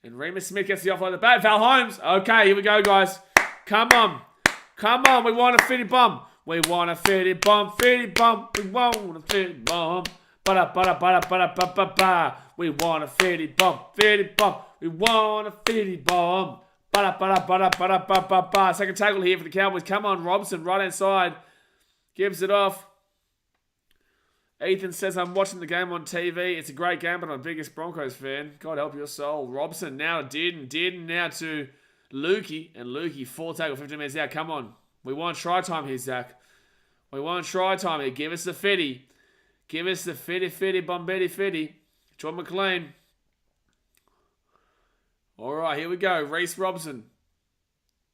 And Remus Smith gets the offload. The bat. Val Holmes. Okay, here we go, guys. Come on. We want a Fitty Bomb. We want a Fitty Bomb. We want a Fitty Bomb. Ba-da-ba-da-ba-da-ba-da-ba-ba. We want a Fitty Bomb. We want a Fitty Bomb. Ba-da-ba-da-ba-da-ba-da-ba-ba. Second tackle here for the Cowboys. Come on, Robson, right hand side. Gives it off. Ethan says, I'm watching the game on TV. It's a great game, but I'm a biggest Broncos fan. God help your soul. Robson now to Dearden now to Lukey. And Lukey, 4 tackle, 15 minutes out. Come on. We want try time here, Zach. We want try time here. Give us the Fitty. Give us the Fitty, Bombetti, Fitty. John McLean. All right, here we go. Reece Robson.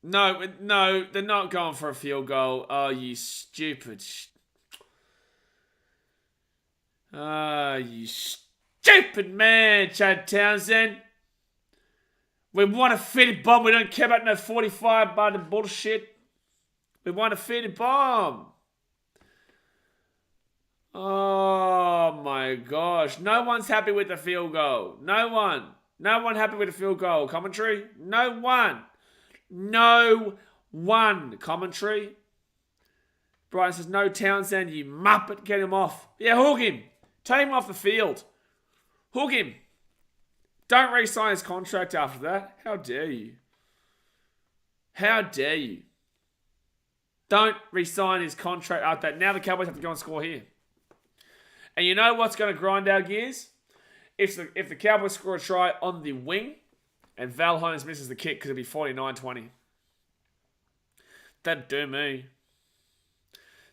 No, they're not going for a field goal. Oh, you stupid. You stupid man, Chad Townsend. We want a Fitty Bomb. We don't care about no 45 by the bullshit. We want a Fitty Bomb. Oh my gosh. No one's happy with the field goal. No one. No one happy with the field goal. Commentary? No one. No one. Commentary? Brian says, no Townsend, you muppet. Get him off. Yeah, hook him. Take him off the field. Hook him. Don't re-sign his contract after that. How dare you? How dare you? Don't re-sign his contract after that. Now the Cowboys have to go and score here. And you know what's going to grind our gears? If the Cowboys score a try on the wing and Val Holmes misses the kick because it'll be 49-20. That'd do me.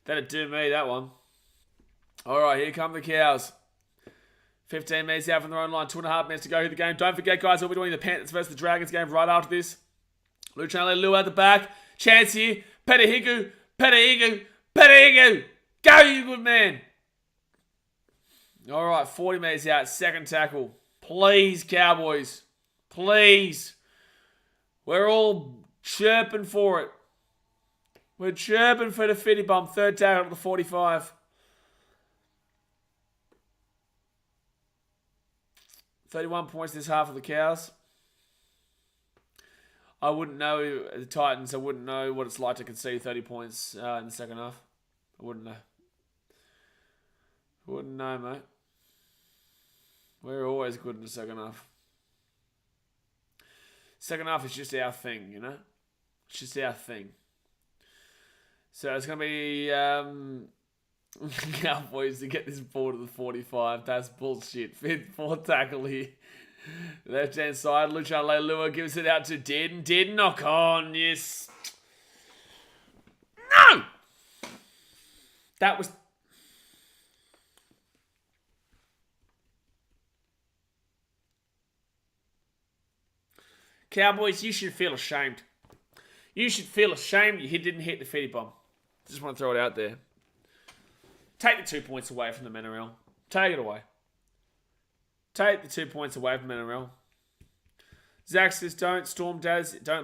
That'd do me, that one. All right, here come the Cows. 15 minutes out from their own line. 2.5 minutes to go here the game. Don't forget, guys, we'll be doing the Panthers versus the Dragons game right after this. Luciano Lua at the back. Chance here. Petahigu. Go, you good man. All right, 40 minutes out. Second tackle. Please, Cowboys. Please. We're all chirping for it. We're chirping for the Fitty Bomb. Third tackle at the 45. 31 points this half of the Cows. I wouldn't know the Titans. I wouldn't know what it's like to concede 30 points in the second half. I wouldn't know. Wouldn't know, mate. We're always good in the second half. Second half is just our thing, you know? It's just our thing. So it's going to be Cowboys to get this ball to the 45. That's bullshit. Fourth tackle here. Left hand side. Luciano Leilua gives it out to Dearden. Dearden knock on. Yes. No! That was... Cowboys, you should feel ashamed. You should feel ashamed you didn't hit the Fitty Bomb. Just want to throw it out there. Take the 2 points away from the NRL. Take it away. Take the 2 points away from NRL. Zach says, don't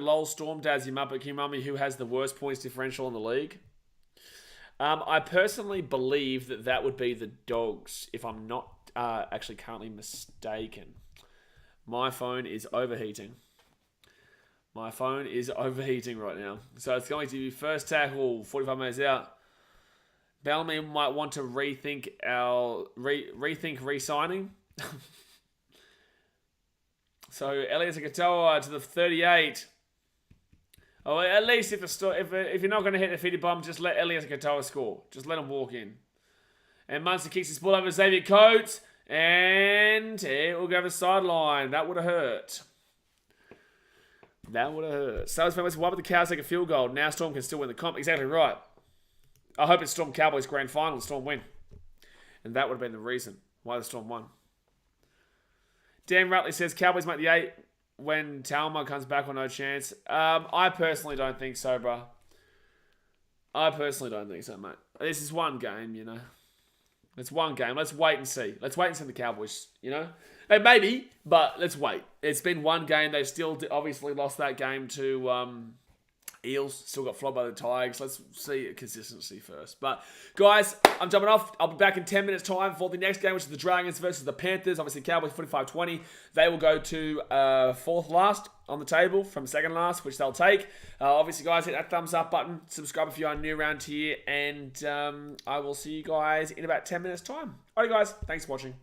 lol Storm Daz him up at BKRmy, who has the worst points differential in the league. I personally believe that would be the Dogs, if I'm not actually currently mistaken. My phone is overheating. My phone is overheating right now. So it's going to be first tackle, 45 minutes out. Bellamy might want to rethink re-signing. So Elias Katoa to the 38. Oh, at least if you're not going to hit the 50 bomb, just let Elias Katoa score. Just let him walk in. And Munster kicks his ball over to Xavier Coates. And it will go to the sideline. That would have hurt. That would have hurt. So why would the Cows take a field goal? Now Storm can still win the comp. Exactly right. I hope it's Storm Cowboys grand final and Storm win. And that would have been the reason why the Storm won. Dan Rutley says Cowboys make the 8 when Talma comes back or no chance. I personally don't think so, bro. I personally don't think so, mate. This is one game, you know. It's one game. Let's wait and see. Let's wait and see the Cowboys, you know. Hey, maybe, but let's wait. It's been one game. They've still obviously lost that game to Eels. Still got flogged by the Tigers. Let's see consistency first. But, guys, I'm jumping off. I'll be back in 10 minutes' time for the next game, which is the Dragons versus the Panthers. Obviously, Cowboys 45-20. They will go to 4th last on the table from 2nd last, which they'll take. Obviously, guys, hit that thumbs up button. Subscribe if you are new around here. And I will see you guys in about 10 minutes' time. Alright, guys. Thanks for watching.